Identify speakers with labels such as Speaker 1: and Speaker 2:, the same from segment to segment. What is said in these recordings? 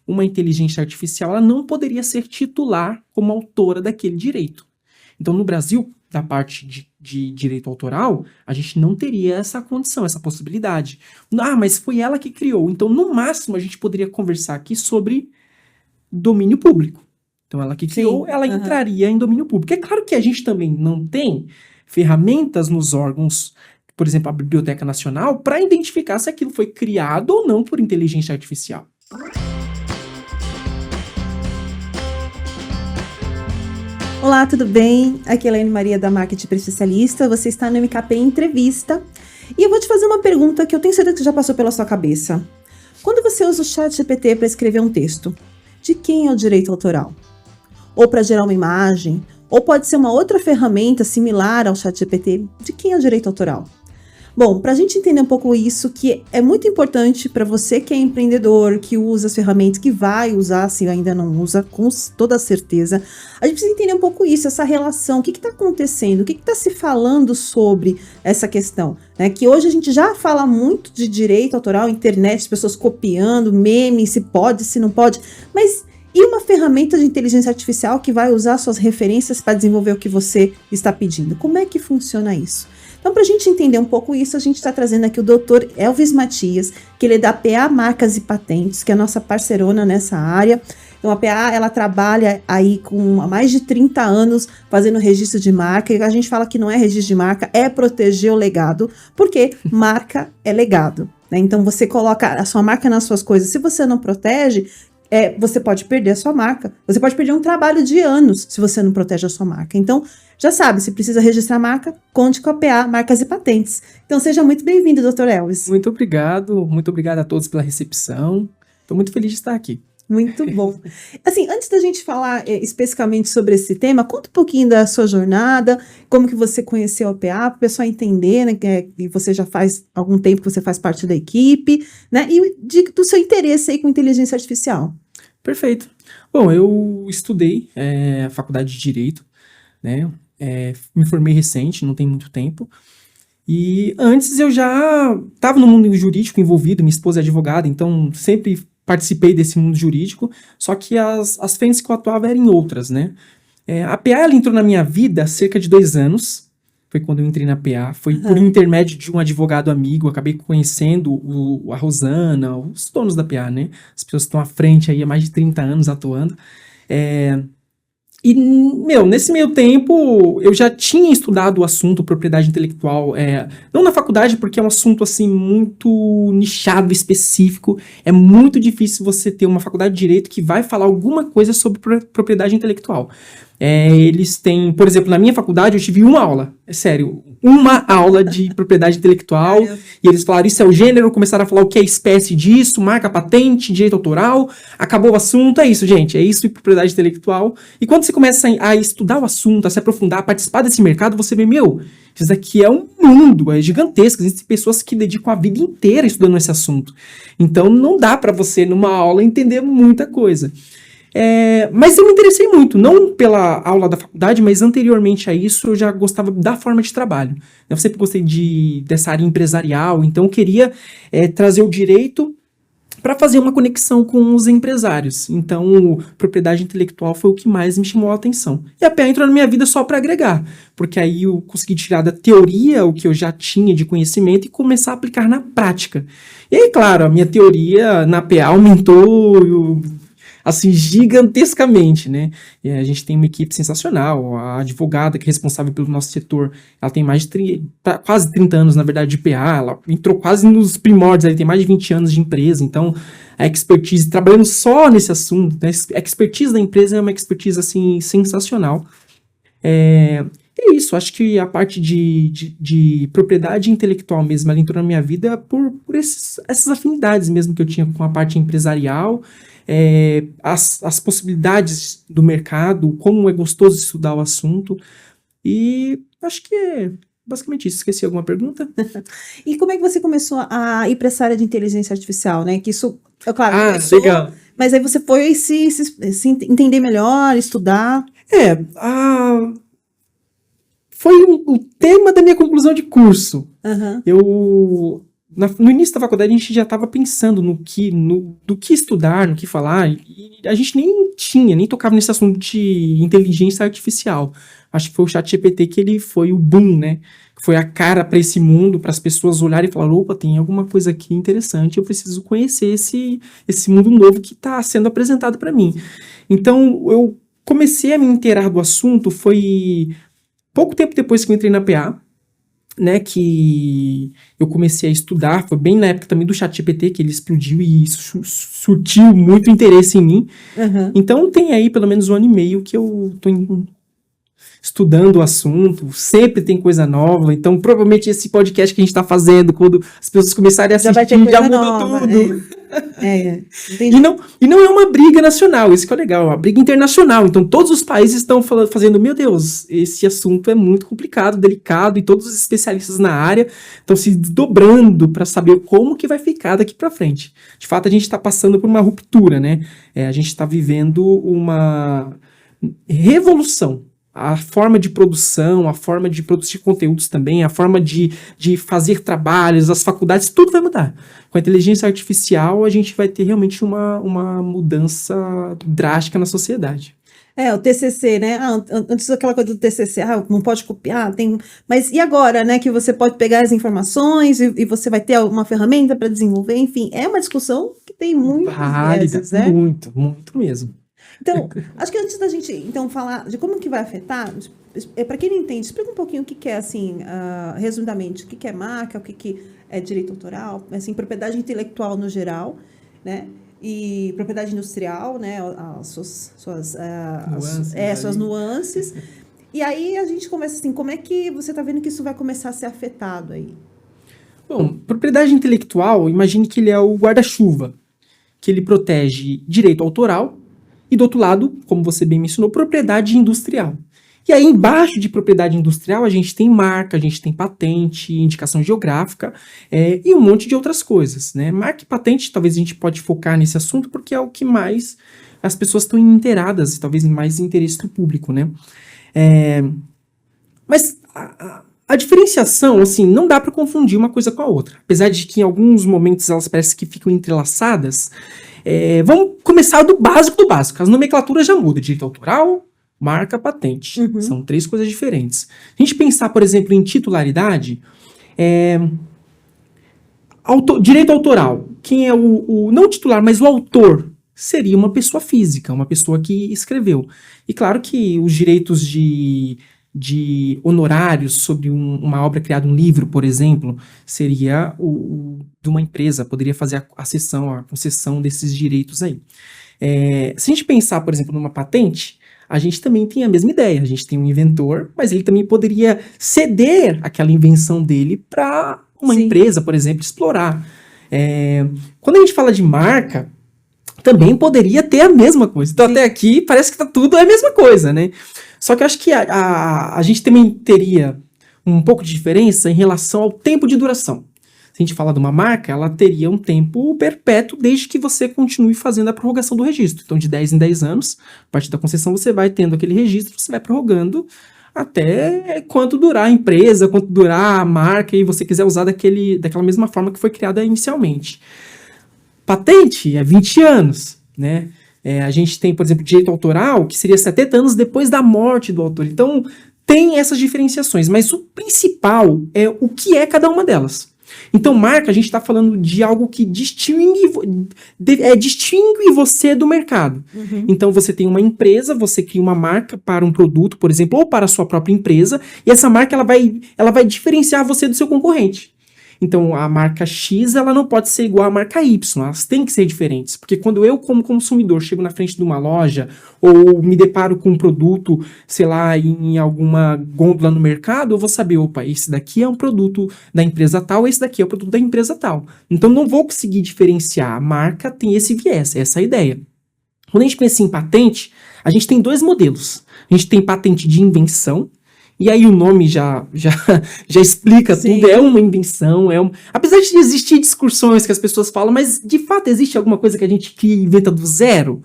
Speaker 1: uma inteligência artificial ela não poderia ser titular como autora daquele direito. Então, no Brasil, da parte de direito autoral, a gente não teria essa condição, essa possibilidade. Ah, mas foi ela que criou. Então, no máximo, a gente poderia conversar aqui sobre domínio público. Então, ela que criou, ela entraria em domínio público. É claro que a gente também não tem ferramentas nos órgãos, por exemplo, a Biblioteca Nacional, para identificar se aquilo foi criado ou não por inteligência artificial.
Speaker 2: Olá, tudo bem? Aqui é a Elaine Maria da Marketing para Especialista. Você está no MKP Entrevista. E eu vou te fazer uma pergunta que eu tenho certeza que já passou pela sua cabeça. Quando você usa o ChatGPT para escrever um texto, de quem é o direito autoral? Ou para gerar uma imagem? Ou pode ser uma outra ferramenta similar ao ChatGPT? De quem é o direito autoral? Bom, para a gente entender um pouco isso, que é muito importante para você que é empreendedor, que usa as ferramentas, que vai usar, se ainda não usa, com toda certeza, a gente precisa entender um pouco isso, essa relação, o que está acontecendo, o que está se falando sobre essa questão, né? Que hoje a gente já fala muito de direito autoral, internet, as pessoas copiando, memes, se pode, se não pode, mas e uma ferramenta de inteligência artificial que vai usar suas referências para desenvolver o que você está pedindo? Como é que funciona isso? Então, para a gente entender um pouco isso, a gente está trazendo aqui o Dr. Elvis Matias, que ele é da PA Marcas e Patentes, que é a nossa parceirona nessa área. Então, a PA, ela trabalha aí com há mais de 30 anos fazendo registro de marca, e a gente fala que não é registro de marca, é proteger o legado, porque marca é legado, né? Então, você coloca a sua marca nas suas coisas, se você não protege, você pode perder a sua marca, você pode perder um trabalho de anos se você não protege a sua marca. Então, já sabe, se precisa registrar a marca, conte com a PA Marcas e Patentes. Então, seja muito bem-vindo, Dr. Elvis.
Speaker 1: Muito obrigado a todos pela recepção. Estou muito feliz de estar aqui.
Speaker 2: Muito bom. Assim, antes da gente falar especificamente sobre esse tema, conta um pouquinho da sua jornada, como que você conheceu a PA, para o pessoal entender, né, que você já faz algum tempo que você faz parte da equipe, né, e do seu interesse aí com inteligência artificial.
Speaker 1: Perfeito. Bom, eu estudei a faculdade de Direito, né, me formei recente, não tem muito tempo, e antes eu já estava no mundo jurídico envolvido, minha esposa é advogada, então sempre participei desse mundo jurídico, só que as frentes que eu atuava eram em outras, né. A PA ela entrou na minha vida há cerca de 2 anos, foi quando eu entrei na PA, foi por intermédio de um advogado amigo, eu acabei conhecendo a Rosana, os donos da PA, né, as pessoas que estão à frente aí há mais de 30 anos atuando, e, nesse meio tempo, eu já tinha estudado o assunto propriedade intelectual, não na faculdade, porque é um assunto, assim, muito nichado, específico, é muito difícil você ter uma faculdade de Direito que vai falar alguma coisa sobre propriedade intelectual. Eles têm, por exemplo, na minha faculdade eu tive uma aula, uma aula de propriedade intelectual, e eles falaram isso é o gênero, começaram a falar o que é espécie disso, marca, patente, direito autoral, acabou o assunto, é isso, gente, é isso e propriedade intelectual. E quando você começa a estudar o assunto, a se aprofundar, a participar desse mercado, você vê, isso aqui é um mundo, é gigantesco, existem pessoas que dedicam a vida inteira estudando esse assunto. Então não dá para você, numa aula, entender muita coisa. Mas eu me interessei muito, não pela aula da faculdade, mas anteriormente a isso eu já gostava da forma de trabalho. Eu sempre gostei dessa área empresarial, então eu queria trazer o direito para fazer uma conexão com os empresários. Então, propriedade intelectual foi o que mais me chamou a atenção. E a PA entrou na minha vida só para agregar, porque aí eu consegui tirar da teoria o que eu já tinha de conhecimento e começar a aplicar na prática. E aí, claro, a minha teoria na PA aumentou assim, gigantescamente, né? E a gente tem uma equipe sensacional, a advogada que é responsável pelo nosso setor, ela tem quase 30 anos, na verdade, de PA, ela entrou quase nos primórdios, ela tem mais de 20 anos de empresa, então a expertise, trabalhando só nesse assunto, né? A expertise da empresa é uma expertise, assim, sensacional. É isso, acho que a parte de propriedade intelectual mesmo, ela entrou na minha vida por essas afinidades mesmo que eu tinha com a parte empresarial, as possibilidades do mercado, como é gostoso estudar o assunto, e acho que é basicamente isso. Esqueci alguma pergunta?
Speaker 2: E como é que você começou a ir para essa área de inteligência artificial, né? Que isso, é claro,
Speaker 1: começou, legal.
Speaker 2: Mas aí você foi se entender melhor, estudar.
Speaker 1: Foi o tema da minha conclusão de curso.
Speaker 2: Uhum.
Speaker 1: Eu no início da faculdade a gente já estava pensando do que estudar, no que falar, e a gente nem tocava nesse assunto de inteligência artificial. Acho que foi o ChatGPT que ele foi o boom, né? Foi a cara para esse mundo, para as pessoas olharem e falar, opa, tem alguma coisa aqui interessante, eu preciso conhecer esse mundo novo que está sendo apresentado para mim. Então, eu comecei a me inteirar do assunto, foi pouco tempo depois que eu entrei na PA, né, que eu comecei a estudar, foi bem na época também do ChatGPT, que ele explodiu e isso surtiu muito interesse em mim.
Speaker 2: Uhum.
Speaker 1: Então, tem aí pelo menos 1 ano e meio que eu tô estudando o assunto, sempre tem coisa nova, então provavelmente esse podcast que a gente tá fazendo, quando as pessoas começarem a
Speaker 2: Já vai ter
Speaker 1: assistir, já
Speaker 2: coisa
Speaker 1: mudou
Speaker 2: nova,
Speaker 1: tudo.
Speaker 2: Entendi.
Speaker 1: E não é uma briga nacional, isso que é legal, é uma briga internacional, então todos os países estão fazendo, meu Deus, esse assunto é muito complicado, delicado, e todos os especialistas na área estão se desdobrando para saber como que vai ficar daqui para frente. De fato, a gente está passando por uma ruptura, né? A gente está vivendo uma revolução. A forma de produção, a forma de produzir conteúdos também, a forma de fazer trabalhos, as faculdades, tudo vai mudar. Com a inteligência artificial, a gente vai ter realmente uma mudança drástica na sociedade.
Speaker 2: O TCC, né? Antes aquela coisa do TCC, não pode copiar, mas e agora, né? Que você pode pegar as informações e você vai ter uma ferramenta para desenvolver, enfim, é uma discussão que tem muitos vieses, né?
Speaker 1: Muito, muito mesmo.
Speaker 2: Então, acho que antes da gente então falar de como que vai afetar, para quem não entende, explica um pouquinho o que é, assim, resumidamente, o que é marca, o que é direito autoral, assim, propriedade intelectual no geral, né? E propriedade industrial, né? Suas nuances. E aí a gente começa assim, como é que você está vendo que isso vai começar a ser afetado aí?
Speaker 1: Bom, propriedade intelectual, imagine que ele é o guarda-chuva, que ele protege direito autoral, e do outro lado, como você bem mencionou, propriedade industrial. E aí, embaixo de propriedade industrial, a gente tem marca, a gente tem patente, indicação geográfica e um monte de outras coisas, né? Marca e patente, talvez a gente pode focar nesse assunto, porque é o que mais as pessoas estão inteiradas, e talvez mais interesse do público, né? Mas a diferenciação, assim, não dá para confundir uma coisa com a outra. Apesar de que em alguns momentos elas parecem que ficam entrelaçadas, vamos começar do básico do básico. As nomenclaturas já mudam. Direito autoral, marca, patente.
Speaker 2: Uhum.
Speaker 1: São 3 coisas diferentes. A gente pensar, por exemplo, em titularidade, direito autoral. Quem é não o titular, mas o autor, seria uma pessoa física, uma pessoa que escreveu. E claro que os direitos de honorários sobre uma obra criada, um livro, por exemplo, seria de uma empresa, poderia fazer a concessão desses direitos aí. Se a gente pensar, por exemplo, numa patente, a gente também tem a mesma ideia. A gente tem um inventor, mas ele também poderia ceder aquela invenção dele para uma empresa, por exemplo, explorar. Quando a gente fala de marca, também poderia ter a mesma coisa. Então, até aqui, parece que tudo é a mesma coisa, né? Só que eu acho que a gente também teria um pouco de diferença em relação ao tempo de duração. Se a gente falar de uma marca, ela teria um tempo perpétuo desde que você continue fazendo a prorrogação do registro. Então, de 10 em 10 anos, a partir da concessão, você vai tendo aquele registro, você vai prorrogando até quanto durar a empresa, quanto durar a marca, e você quiser usar daquela mesma forma que foi criada inicialmente. Patente é 20 anos, né? A gente tem, por exemplo, direito autoral, que seria 70 anos depois da morte do autor. Então, tem essas diferenciações, mas o principal é o que é cada uma delas. Então, marca, a gente está falando de algo que distingue você do mercado.
Speaker 2: Uhum.
Speaker 1: Então, você tem uma empresa, você cria uma marca para um produto, por exemplo, ou para a sua própria empresa, e essa marca ela vai diferenciar você do seu concorrente. Então, a marca X, ela não pode ser igual à marca Y, elas têm que ser diferentes, porque quando eu, como consumidor, chego na frente de uma loja, ou me deparo com um produto, sei lá, em alguma gôndola no mercado, eu vou saber, opa, esse daqui é um produto da empresa tal, esse daqui é o produto da empresa tal. Então, não vou conseguir diferenciar, a marca tem esse viés, essa é a ideia. Quando a gente pensa em patente, a gente tem 2 modelos. A gente tem patente de invenção, e aí o nome já explica
Speaker 2: Sim.
Speaker 1: tudo, é uma invenção, apesar de existir discussões que as pessoas falam, mas de fato existe alguma coisa que a gente inventa do zero?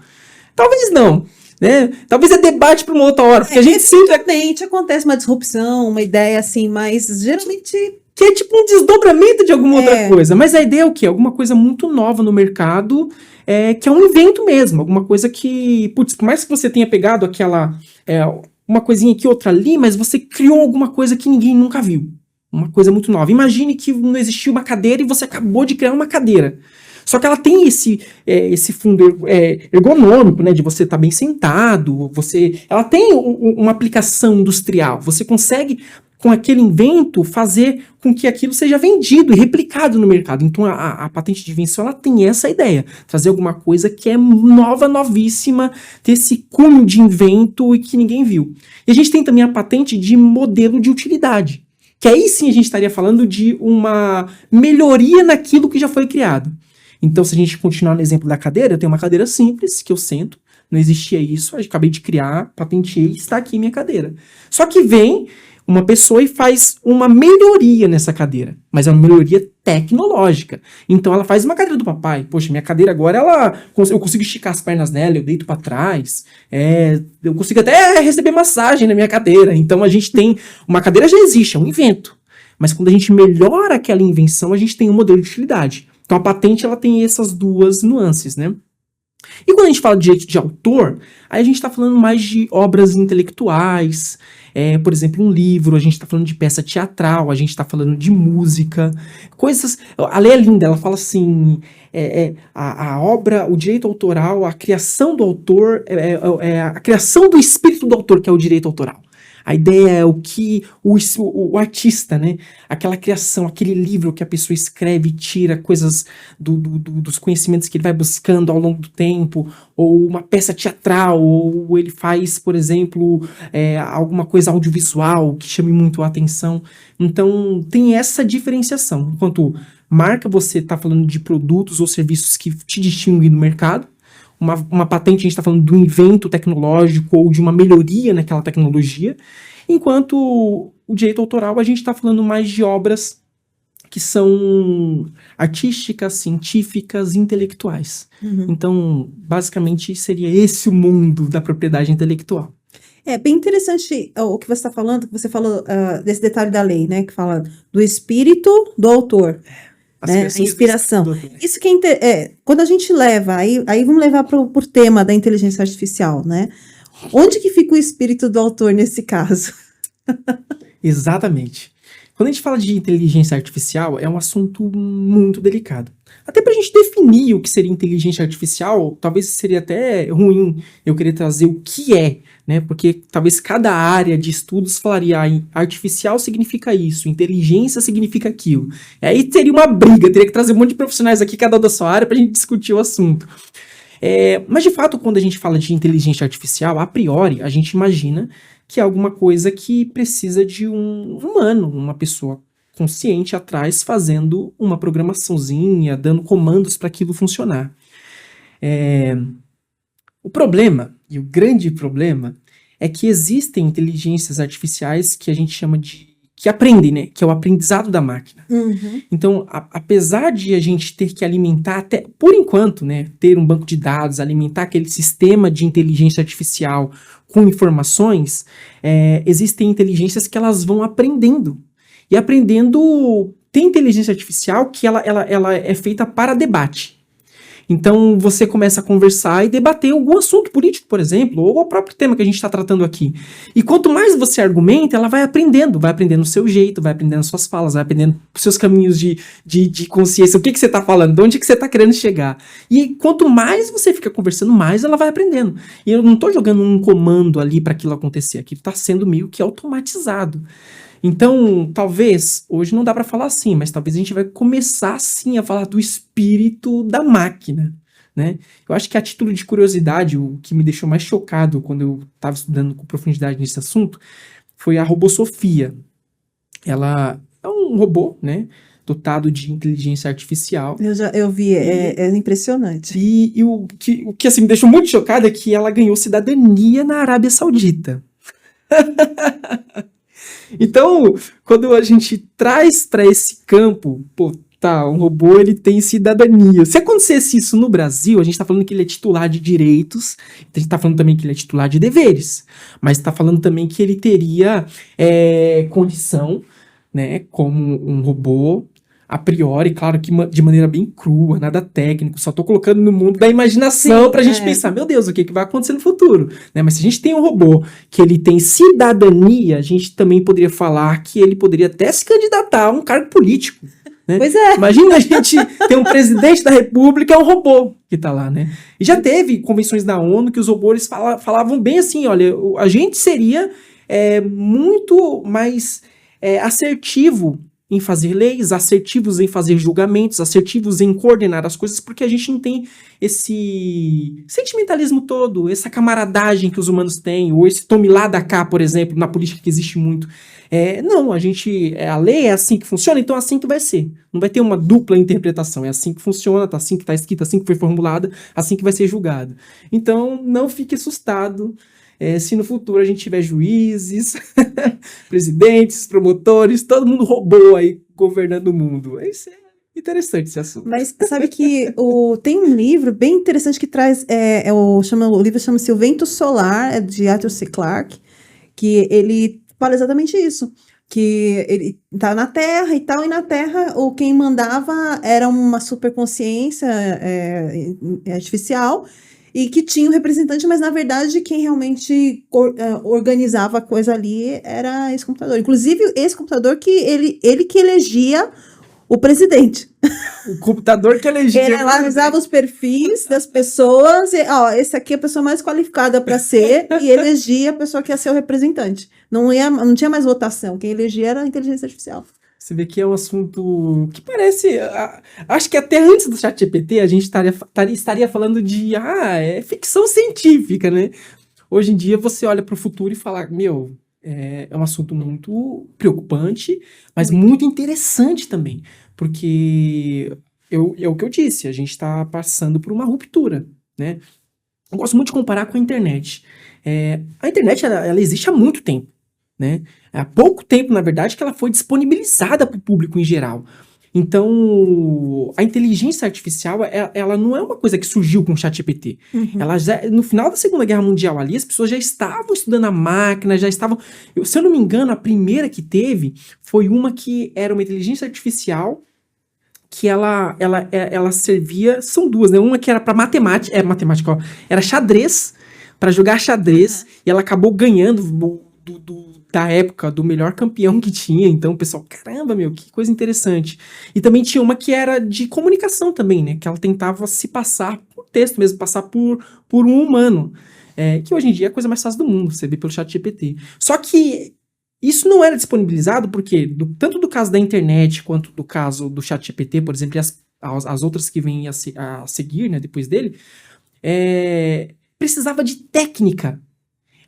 Speaker 1: Talvez não, né? Talvez é debate para uma outra hora, porque a gente sempre...
Speaker 2: Eventualmente acontece uma disrupção, uma ideia assim, mas geralmente
Speaker 1: que é tipo um desdobramento de alguma outra
Speaker 2: É.
Speaker 1: coisa. Mas a ideia é o quê? Alguma coisa muito nova no mercado, que é um invento mesmo. Alguma coisa que, putz, por mais que você tenha pegado aquela, uma coisinha aqui, outra ali, mas você criou alguma coisa que ninguém nunca viu. Uma coisa muito nova. Imagine que não existia uma cadeira e você acabou de criar uma cadeira. Só que ela tem esse fundo ergonômico, né, de você estar bem sentado, ela tem uma aplicação industrial. Você consegue, com aquele invento, fazer com que aquilo seja vendido e replicado no mercado. Então a patente de invenção, ela tem essa ideia, trazer alguma coisa que é nova, novíssima, ter esse cunho de invento e que ninguém viu. E a gente tem também a patente de modelo de utilidade, que aí sim a gente estaria falando de uma melhoria naquilo que já foi criado. Então, se a gente continuar no exemplo da cadeira, eu tenho uma cadeira simples, que eu sento, não existia isso, eu acabei de criar, patenteei, está aqui minha cadeira. Só que vem uma pessoa e faz uma melhoria nessa cadeira, mas é uma melhoria tecnológica. Então, ela faz uma cadeira do papai. Poxa, minha cadeira agora, eu consigo esticar as pernas nela, eu deito para trás, eu consigo até receber massagem na minha cadeira. Então, a gente tem, uma cadeira já existe, é um invento. Mas quando a gente melhora aquela invenção, a gente tem um modelo de utilidade. Então a patente, ela tem essas duas nuances, né? E quando a gente fala de direito de autor, aí a gente está falando mais de obras intelectuais, por exemplo, um livro, a gente está falando de peça teatral, a gente está falando de música, coisas... A lei é linda, ela fala assim, a obra, o direito autoral, a criação do autor, a criação do espírito do autor, que é o direito autoral. A ideia é o que o artista, né? Aquela criação, aquele livro que a pessoa escreve, tira coisas dos conhecimentos que ele vai buscando ao longo do tempo, ou uma peça teatral, ou ele faz, por exemplo, alguma coisa audiovisual que chame muito a atenção. Então, tem essa diferenciação. Enquanto marca, você está falando de produtos ou serviços que te distinguem no mercado. Uma patente, a gente está falando do invento tecnológico ou de uma melhoria naquela tecnologia, enquanto o direito autoral, a gente está falando mais de obras que são artísticas, científicas, intelectuais.
Speaker 2: Uhum.
Speaker 1: Então, basicamente, seria esse o mundo da propriedade intelectual.
Speaker 2: É bem interessante o que você está falando, que você falou desse detalhe da lei, né? Que fala do espírito do autor. Né? A inspiração. Isso que quando a gente leva, aí vamos levar por tema da inteligência artificial, né? Onde que fica o espírito do autor nesse caso?
Speaker 1: Exatamente. Quando a gente fala de inteligência artificial, é um assunto muito delicado. Até para a gente definir o que seria inteligência artificial, talvez seria até ruim eu querer trazer o que é, né? Porque talvez cada área de estudos falaria artificial significa isso, inteligência significa aquilo. E aí teria uma briga, teria que trazer um monte de profissionais aqui, cada um da sua área, para a gente discutir o assunto. Mas de fato, quando a gente fala de inteligência artificial, a priori, a gente imagina que é alguma coisa que precisa de um humano, uma pessoa consciente atrás, fazendo uma programaçãozinha, dando comandos para aquilo funcionar. O problema, e o grande problema, é que existem inteligências artificiais que a gente chama de... que aprendem, né? Que é o aprendizado da máquina.
Speaker 2: Uhum.
Speaker 1: Então, apesar de a gente ter que alimentar, até por enquanto, né? Ter um banco de dados, alimentar aquele sistema de inteligência artificial com informações, existem inteligências que elas vão aprendendo. E aprendendo, tem inteligência artificial que ela é feita para debate. Então, você começa a conversar e debater algum assunto político, por exemplo, ou o próprio tema que a gente está tratando aqui. E quanto mais você argumenta, ela vai aprendendo o seu jeito, vai aprendendo suas falas, vai aprendendo os seus caminhos de consciência, o que você está falando, de onde que você está querendo chegar. E quanto mais você fica conversando, mais ela vai aprendendo. E eu não estou jogando um comando ali para aquilo acontecer, aquilo está sendo meio que automatizado. Então, talvez, hoje não dá para falar assim, mas talvez a gente vai começar sim a falar do espírito da máquina, né? Eu acho que a título de curiosidade, o que me deixou mais chocado quando eu estava estudando com profundidade nesse assunto, foi a RoboSofia. Ela é um robô, né? Dotado de inteligência artificial.
Speaker 2: Eu vi, é impressionante.
Speaker 1: E o que assim, me deixou muito chocado é que ela ganhou cidadania na Arábia Saudita. Então, quando a gente traz para esse campo, um robô, ele tem cidadania. Se acontecesse isso no Brasil, a gente tá falando que ele é titular de direitos, a gente tá falando também que ele é titular de deveres, mas tá falando também que ele teria condição né, como um robô, a priori, claro que de maneira bem crua, nada técnico, só tô colocando no mundo da imaginação
Speaker 2: Sim,
Speaker 1: pra gente pensar, meu Deus, o que vai acontecer no futuro, né? Mas se a gente tem um robô que ele tem cidadania, a gente também poderia falar que ele poderia até se candidatar a um cargo político, né?
Speaker 2: Pois é.
Speaker 1: Imagina a gente ter um presidente da república, é um robô que tá lá, né? E já teve convenções da ONU que os robôs falavam bem assim, olha, a gente seria muito mais assertivo em fazer leis, assertivos em fazer julgamentos, assertivos em coordenar as coisas, porque a gente não tem esse sentimentalismo todo, essa camaradagem que os humanos têm, ou esse tome lá da cá, por exemplo, na política que existe muito. Não, a lei é assim que funciona, então é assim que vai ser. Não vai ter uma dupla interpretação, é assim que funciona, tá assim que tá escrito, assim que foi formulada, assim que vai ser julgado. Então, não fique assustado se no futuro a gente tiver juízes, presidentes, promotores, todo mundo robô aí governando o mundo. Isso é interessante esse assunto.
Speaker 2: Mas sabe que tem um livro bem interessante que traz, o livro chama-se O Vento Solar, é de Arthur C. Clarke, que ele fala exatamente isso, que ele tá na Terra e tal, e na Terra quem mandava era uma superconsciência artificial, e que tinha um representante, mas na verdade quem realmente organizava a coisa ali era esse computador. Inclusive, esse computador que ele que elegia o presidente.
Speaker 1: O computador que elegia.
Speaker 2: Ele analisava os perfis das pessoas, esse aqui é a pessoa mais qualificada para ser, e elegia a pessoa que ia ser o representante. Não tinha mais votação, quem elegia era a inteligência artificial.
Speaker 1: Você vê que é um assunto que parece... acho que até antes do ChatGPT a gente estaria falando de ficção científica, né? Hoje em dia você olha para o futuro e fala, meu, é um assunto muito preocupante, mas muito interessante também. Porque é o que eu disse, a gente está passando por uma ruptura, né? Eu gosto muito de comparar com a internet. A internet, ela existe há muito tempo, né? Há pouco tempo, na verdade, que ela foi disponibilizada para o público em geral. Então, a inteligência artificial, ela não é uma coisa que surgiu com o ChatGPT. Ela no final da Segunda Guerra Mundial ali, as pessoas já estavam estudando a máquina, já estavam... Se eu não me engano, a primeira que teve foi uma que era uma inteligência artificial que ela servia... São duas, né? Uma que era para matemática, era xadrez, para jogar xadrez, e ela acabou ganhando da época, do melhor campeão que tinha. Então o pessoal, caramba, meu, que coisa interessante. E também tinha uma que era de comunicação também, né? Que ela tentava se passar por texto mesmo, passar por um humano. Que hoje em dia é a coisa mais fácil do mundo, você vê pelo ChatGPT. Só que isso não era disponibilizado porque, tanto do caso da internet, quanto do caso do ChatGPT, por exemplo, e as outras que vêm a seguir, né, depois dele, precisava de técnica.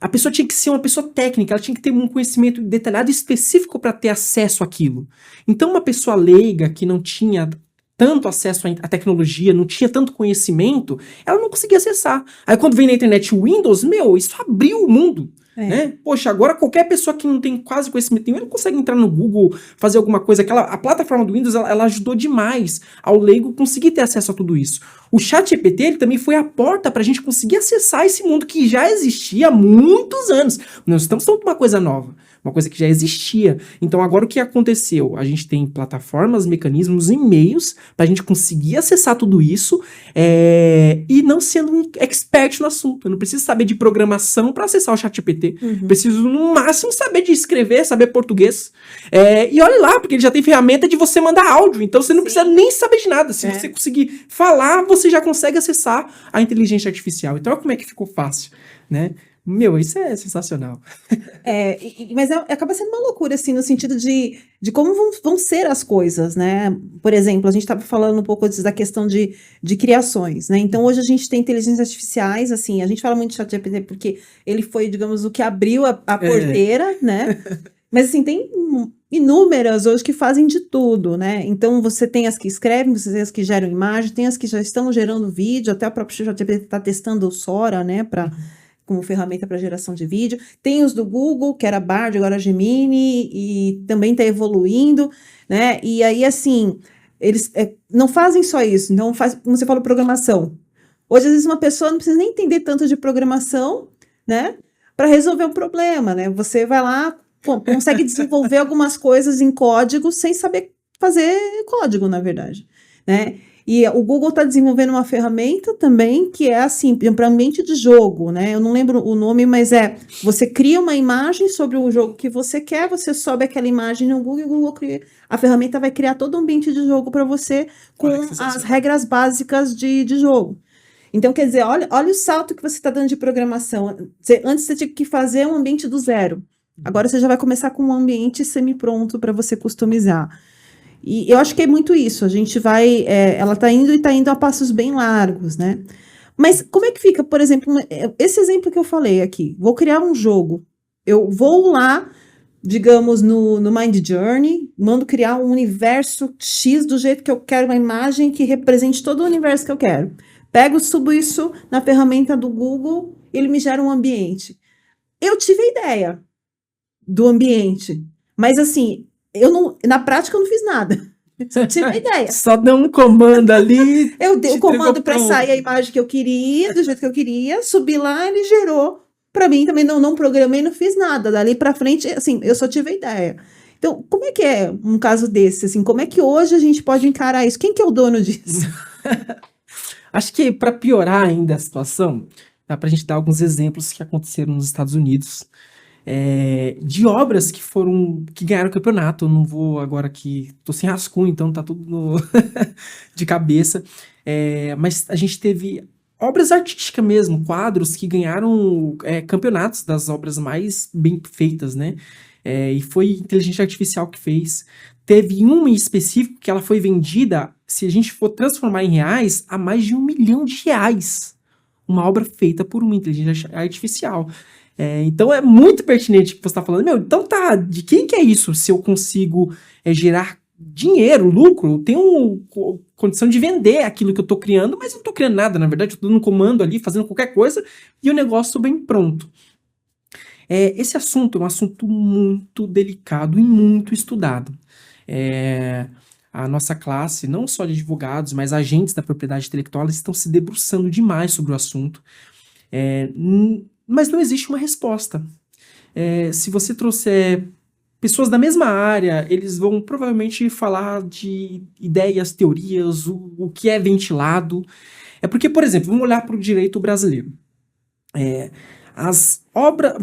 Speaker 1: A pessoa tinha que ser uma pessoa técnica, ela tinha que ter um conhecimento detalhado e específico para ter acesso àquilo. Então, uma pessoa leiga que não tinha tanto acesso à tecnologia, não tinha tanto conhecimento, ela não conseguia acessar. Aí, quando vem na internet o Windows, isso abriu o mundo. Né? Poxa, agora qualquer pessoa que não tem quase conhecimento nenhum, ele consegue entrar no Google, fazer alguma coisa. A plataforma do Windows, ela ajudou demais ao leigo conseguir ter acesso a tudo isso. O ChatGPT, ele também foi a porta para a gente conseguir acessar esse mundo que já existia há muitos anos. Nós estamos falando de uma coisa nova, uma coisa que já existia. Então agora o que aconteceu? A gente tem plataformas, mecanismos e meios para a gente conseguir acessar tudo isso e não sendo um expert no assunto. Eu não preciso saber de programação para acessar o ChatGPT. Preciso no máximo saber de escrever, saber português. E olha lá, porque ele já tem ferramenta de você mandar áudio. Então você não precisa nem saber de nada. Se você conseguir falar, você já consegue acessar a inteligência artificial. Então olha como é que ficou fácil, né? Meu, isso é sensacional.
Speaker 2: Mas acaba sendo uma loucura, assim, no sentido de como vão ser as coisas, né? Por exemplo, a gente estava falando um pouco da questão de criações, né? Então, hoje a gente tem inteligências artificiais, assim, a gente fala muito de ChatGPT porque ele foi, digamos, o que abriu a porteira, né? Mas, assim, tem inúmeras hoje que fazem de tudo, né? Então, você tem as que escrevem, você tem as que geram imagem, tem as que já estão gerando vídeo, até o próprio ChatGPT está testando o Sora, né? Como ferramenta para geração de vídeo. Tem os do Google, que era Bard, agora Gemini, e também está evoluindo, né? E aí, assim, eles não fazem só isso. Então, como você falou, programação. Hoje, às vezes, uma pessoa não precisa nem entender tanto de programação, né? Para resolver um problema, né? Você vai lá, consegue desenvolver algumas coisas em código sem saber fazer código, na verdade, né? E o Google está desenvolvendo uma ferramenta também que é assim, para ambiente de jogo, né? Eu não lembro o nome, mas você cria uma imagem sobre o jogo que você quer, você sobe aquela imagem no Google e o Google a ferramenta vai criar todo o ambiente de jogo para você com as regras básicas de jogo. Então, quer dizer, olha o salto que você está dando de programação. Antes você tinha que fazer um ambiente do zero. Agora você já vai começar com um ambiente semi-pronto para você customizar. E eu acho que é muito isso. A gente vai... ela está indo a passos bem largos, né? Mas como é que fica, por exemplo, esse exemplo que eu falei aqui? Vou criar um jogo. Eu vou lá, digamos, no Mind Journey, mando criar um universo X do jeito que eu quero, uma imagem que represente todo o universo que eu quero. Pego, subo isso na ferramenta do Google, ele me gera um ambiente. Eu tive a ideia do ambiente, mas assim, na prática eu não fiz nada. Só tive a ideia.
Speaker 1: Só deu um comando ali.
Speaker 2: Eu dei o comando para sair a imagem que eu queria, do jeito que eu queria, subi lá, ele gerou. Para mim também não programei, não fiz nada. Dali para frente, assim, eu só tive a ideia. Então, como é que é um caso desse? Assim, como é que hoje a gente pode encarar isso? Quem que é o dono disso?
Speaker 1: Acho que para piorar ainda a situação, dá para a gente dar alguns exemplos que aconteceram nos Estados Unidos, de obras que ganharam o campeonato. Eu não vou agora aqui, tô sem rascunho, então tá tudo de cabeça. Mas a gente teve obras artísticas mesmo, quadros que ganharam campeonatos das obras mais bem feitas, né? E foi inteligência artificial que fez. Teve uma em específico que ela foi vendida, se a gente for transformar em reais, a mais de R$1 milhão. Uma obra feita por uma inteligência artificial. Então é muito pertinente o que você está falando. Então tá, de quem que é isso? Se eu consigo gerar dinheiro, lucro, eu tenho condição de vender aquilo que eu estou criando, mas eu não estou criando nada, na verdade, eu estou dando comando ali, fazendo qualquer coisa, e o negócio bem pronto. Esse assunto é um assunto muito delicado e muito estudado. A nossa classe, não só de advogados, mas agentes da propriedade intelectual, eles estão se debruçando demais sobre o assunto. Mas não existe uma resposta. Se você trouxer pessoas da mesma área, eles vão provavelmente falar de ideias, teorias, o que é ventilado. Porque, por exemplo, vamos olhar para o direito brasileiro. As obras...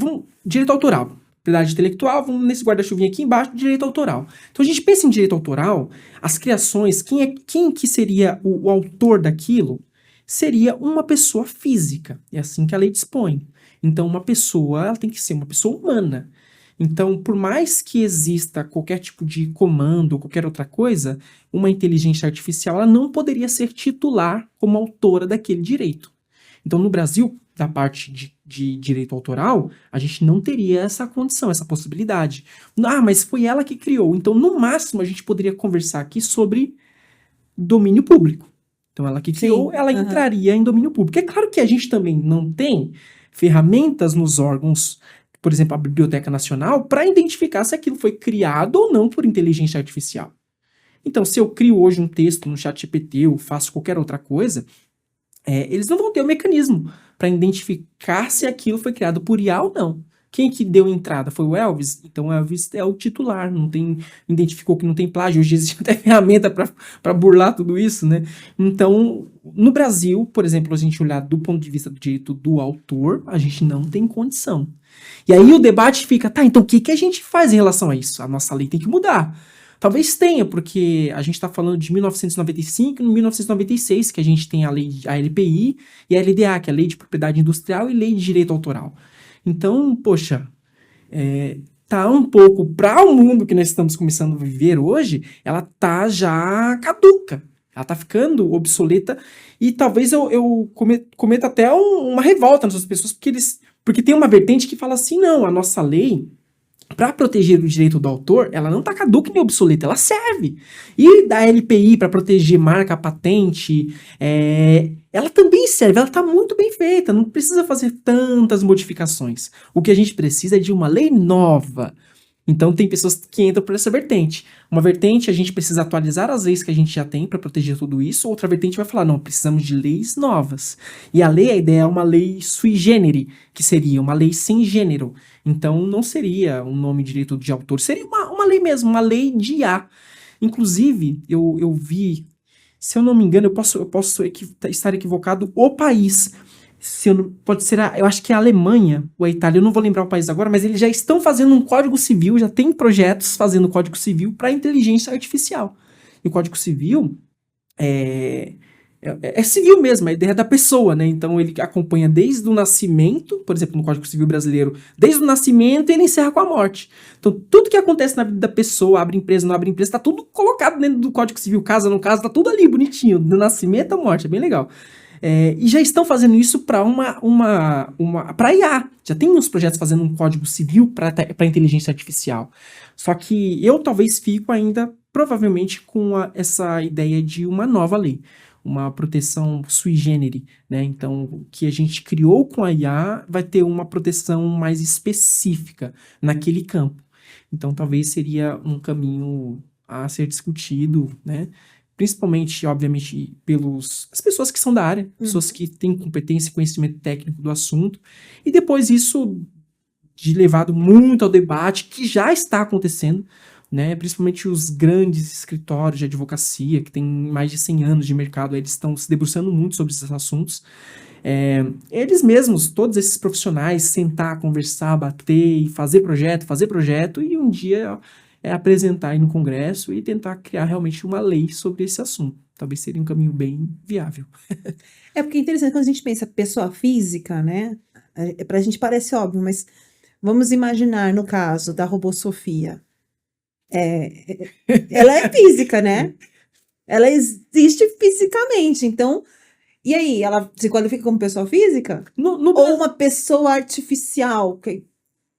Speaker 1: direito autoral, propriedade intelectual, vamos nesse guarda-chuvinha aqui embaixo, direito autoral. Então a gente pensa em direito autoral, as criações, quem que seria o autor daquilo? Seria uma pessoa física. É assim que a lei dispõe. Então uma pessoa, ela tem que ser uma pessoa humana. Então, por mais que exista qualquer tipo de comando ou qualquer outra coisa, uma inteligência artificial ela não poderia ser titular como autora daquele direito. Então, no Brasil, da parte de direito autoral, a gente não teria essa condição, essa possibilidade. Mas foi ela que criou. Então, no máximo, a gente poderia conversar aqui sobre domínio público. Então, ela que criou, ela entraria em domínio público. É claro que a gente também não tem ferramentas nos órgãos, por exemplo, a Biblioteca Nacional, para identificar se aquilo foi criado ou não por inteligência artificial. Então, se eu crio hoje um texto no ChatGPT ou faço qualquer outra coisa, eles não vão ter o mecanismo para identificar se aquilo foi criado por IA ou não. Quem que deu entrada? Foi o Elvis? Então o Elvis é o titular, identificou que não tem plágio. Hoje existe até ferramenta para burlar tudo isso, né? Então, no Brasil, por exemplo, a gente olhar do ponto de vista do direito do autor, a gente não tem condição. E aí o debate fica, então o que a gente faz em relação a isso? A nossa lei tem que mudar. Talvez tenha, porque a gente está falando de 1995 e 1996, que a gente tem a LPI e a LDA, que é a Lei de Propriedade Industrial e Lei de Direito Autoral. Então, poxa, tá um pouco, para o mundo que nós estamos começando a viver hoje, ela tá já caduca. Ela tá ficando obsoleta e talvez eu cometa até uma revolta nessas pessoas, porque tem uma vertente que fala assim, não, a nossa lei, para proteger o direito do autor, ela não tá caduca nem obsoleta, ela serve. E da LPI para proteger marca, patente, ela também serve, ela tá muito bem feita, não precisa fazer tantas modificações. O que a gente precisa é de uma lei nova, Então, tem pessoas que entram por essa vertente. Uma vertente, a gente precisa atualizar as leis que a gente já tem para proteger tudo isso. Outra vertente vai falar, não, precisamos de leis novas. E a ideia é uma lei sui genere, que seria uma lei sem gênero. Então, não seria um nome de direito de autor, seria uma lei mesmo, uma lei de IA. Inclusive, eu vi, se eu não me engano, eu posso estar equivocado, o país... pode ser, eu acho que é a Alemanha ou a Itália, eu não vou lembrar o país agora, mas eles já estão fazendo um código civil, já tem projetos fazendo código civil para inteligência artificial. E o código civil é civil mesmo, a ideia da pessoa, né? Então ele acompanha desde o nascimento, por exemplo, no Código Civil brasileiro, desde o nascimento e ele encerra com a morte. Então tudo que acontece na vida da pessoa, abre empresa, não abre empresa, tá tudo colocado dentro do Código Civil, casa, não casa, tá tudo ali bonitinho, do nascimento à morte, é bem legal. E já estão fazendo isso para para IA. Já tem uns projetos fazendo um código civil para inteligência artificial. Só que eu talvez fico ainda, provavelmente, com essa ideia de uma nova lei. Uma proteção sui genere, né? Então, o que a gente criou com a IA vai ter uma proteção mais específica naquele campo. Então, talvez seria um caminho a ser discutido, né? Principalmente, obviamente, as pessoas que são da área, pessoas que têm competência e conhecimento técnico do assunto, e depois isso levado muito ao debate, que já está acontecendo, né? Principalmente os grandes escritórios de advocacia, que têm mais de 100 anos de mercado, eles estão se debruçando muito sobre esses assuntos. Eles mesmos, todos esses profissionais, sentar, conversar, bater e fazer projeto, e um dia... apresentar aí no Congresso e tentar criar realmente uma lei sobre esse assunto. Talvez seria um caminho bem viável.
Speaker 2: Porque é interessante quando a gente pensa pessoa física, né? Pra gente parece óbvio, mas vamos imaginar no caso da robô Sofia. Ela é física, né? Ela existe fisicamente, então... E aí, ela se qualifica como pessoa física? Ou uma pessoa artificial, que...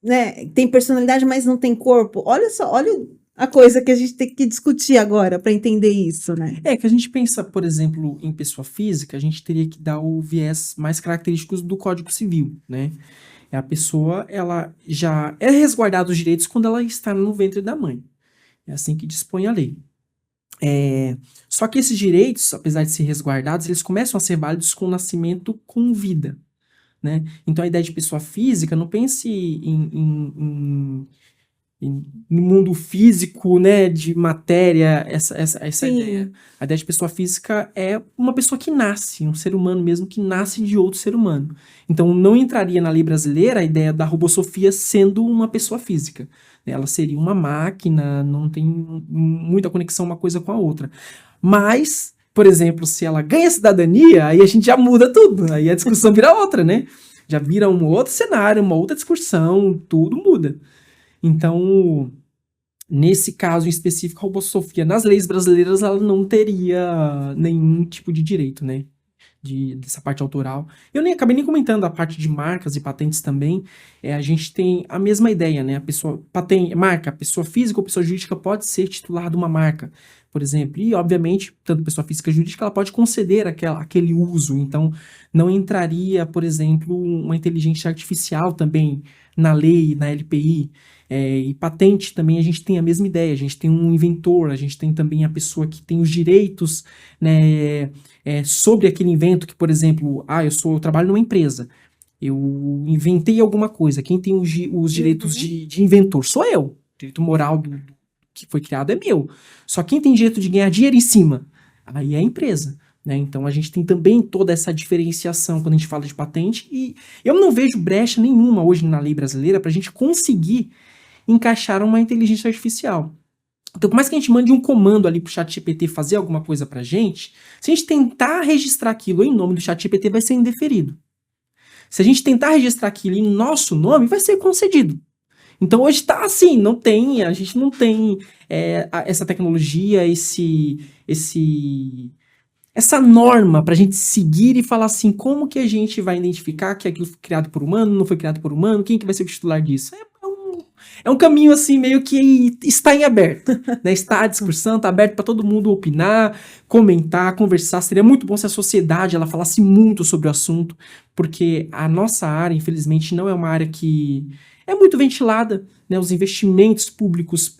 Speaker 2: né, tem personalidade, mas não tem corpo. Olha só, olha a coisa que a gente tem que discutir agora para entender isso, né?
Speaker 1: Que a gente pensa, por exemplo, em pessoa física, a gente teria que dar o viés mais característicos do Código Civil, né? A pessoa, ela já é resguardada os direitos quando ela está no ventre da mãe. É assim que dispõe a lei. Só que esses direitos, apesar de ser resguardados, eles começam a ser válidos com o nascimento com vida. Né? Então a ideia de pessoa física, não pense no mundo físico, né, de matéria, essa ideia. A ideia de pessoa física é uma pessoa que nasce, um ser humano mesmo que nasce de outro ser humano. Então não entraria na lei brasileira a ideia da robô Sofia sendo uma pessoa física. Ela seria uma máquina, não tem muita conexão uma coisa com a outra. Mas... por exemplo, se ela ganha cidadania, aí a gente já muda tudo. Aí a discussão vira outra, né? Já vira um outro cenário, uma outra discussão, tudo muda. Então, nesse caso em específico, a robô Sofia, nas leis brasileiras, ela não teria nenhum tipo de direito, né? Dessa parte autoral. Eu acabei nem comentando a parte de marcas e patentes também. A gente tem a mesma ideia, né? A pessoa, marca, pessoa física ou pessoa jurídica pode ser titular de uma marca, por exemplo. E, obviamente, tanto pessoa física jurídica, ela pode conceder aquele uso. Então, não entraria, por exemplo, uma inteligência artificial também na lei, na LPI. E patente também a gente tem a mesma ideia. A gente tem um inventor, a gente tem também a pessoa que tem os direitos, né, sobre aquele invento que, por exemplo, eu trabalho numa empresa. Eu inventei alguma coisa. Quem tem os direitos de inventor sou eu. O direito moral do que foi criado é meu. Só quem tem direito de ganhar dinheiro em cima, aí é a empresa. Né? Então a gente tem também toda essa diferenciação quando a gente fala de patente. E eu não vejo brecha nenhuma hoje na lei brasileira para a gente conseguir encaixar uma inteligência artificial. Então, por mais que a gente mande um comando ali pro ChatGPT fazer alguma coisa pra gente, se a gente tentar registrar aquilo em nome do ChatGPT, vai ser indeferido. Se a gente tentar registrar aquilo em nosso nome, vai ser concedido. Então, hoje tá assim, a gente não tem essa tecnologia, essa norma pra gente seguir e falar assim, como que a gente vai identificar que aquilo foi criado por humano, não foi criado por humano, quem que vai ser o titular disso? É um caminho assim meio que está em aberto, né? Está à discussão, está aberto para todo mundo opinar, comentar, conversar. Seria muito bom se a sociedade ela falasse muito sobre o assunto, porque a nossa área, infelizmente, não é uma área que é muito ventilada, né? Os investimentos públicos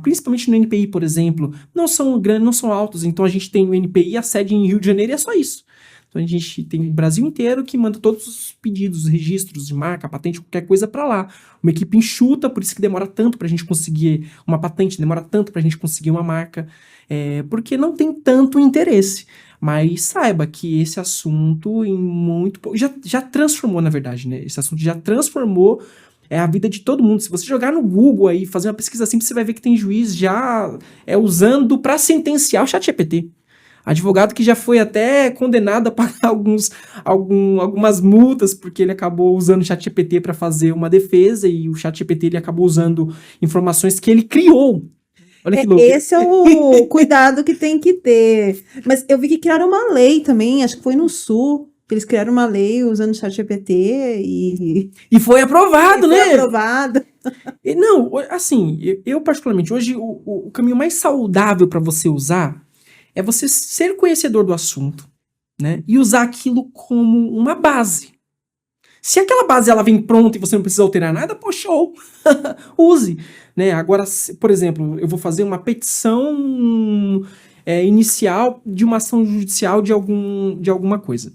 Speaker 1: principalmente no NPI, por exemplo, não são grandes, não são altos. Então a gente tem o NPI, a sede em Rio de Janeiro e é só isso. Então a gente tem o Brasil inteiro que manda todos os pedidos, os registros de marca, patente, qualquer coisa para lá. Uma equipe enxuta, por isso que demora tanto para a gente conseguir uma patente, demora tanto para a gente conseguir uma marca, porque não tem tanto interesse. Mas saiba que esse assunto já transformou, na verdade, né? Esse assunto já transformou a vida de todo mundo. Se você jogar no Google aí, fazer uma pesquisa simples, você vai ver que tem juiz já usando para sentenciar o ChatGPT. Advogado que já foi até condenado a pagar algumas multas, porque ele acabou usando o ChatGPT para fazer uma defesa, e o ChatGPT ele acabou usando informações que ele criou. Olha que louco.
Speaker 2: Esse é o cuidado que tem que ter. Mas eu vi que criaram uma lei também, acho que foi no Sul, que eles criaram uma lei usando o ChatGPT
Speaker 1: e foi aprovado, né?
Speaker 2: Foi aprovado.
Speaker 1: Não, assim, eu particularmente, hoje o caminho mais saudável para você usar é você ser conhecedor do assunto, né? E usar aquilo como uma base. Se aquela base ela vem pronta e você não precisa alterar nada, pô, show! Use, né? Agora, por exemplo, eu vou fazer uma petição inicial de uma ação judicial de alguma coisa.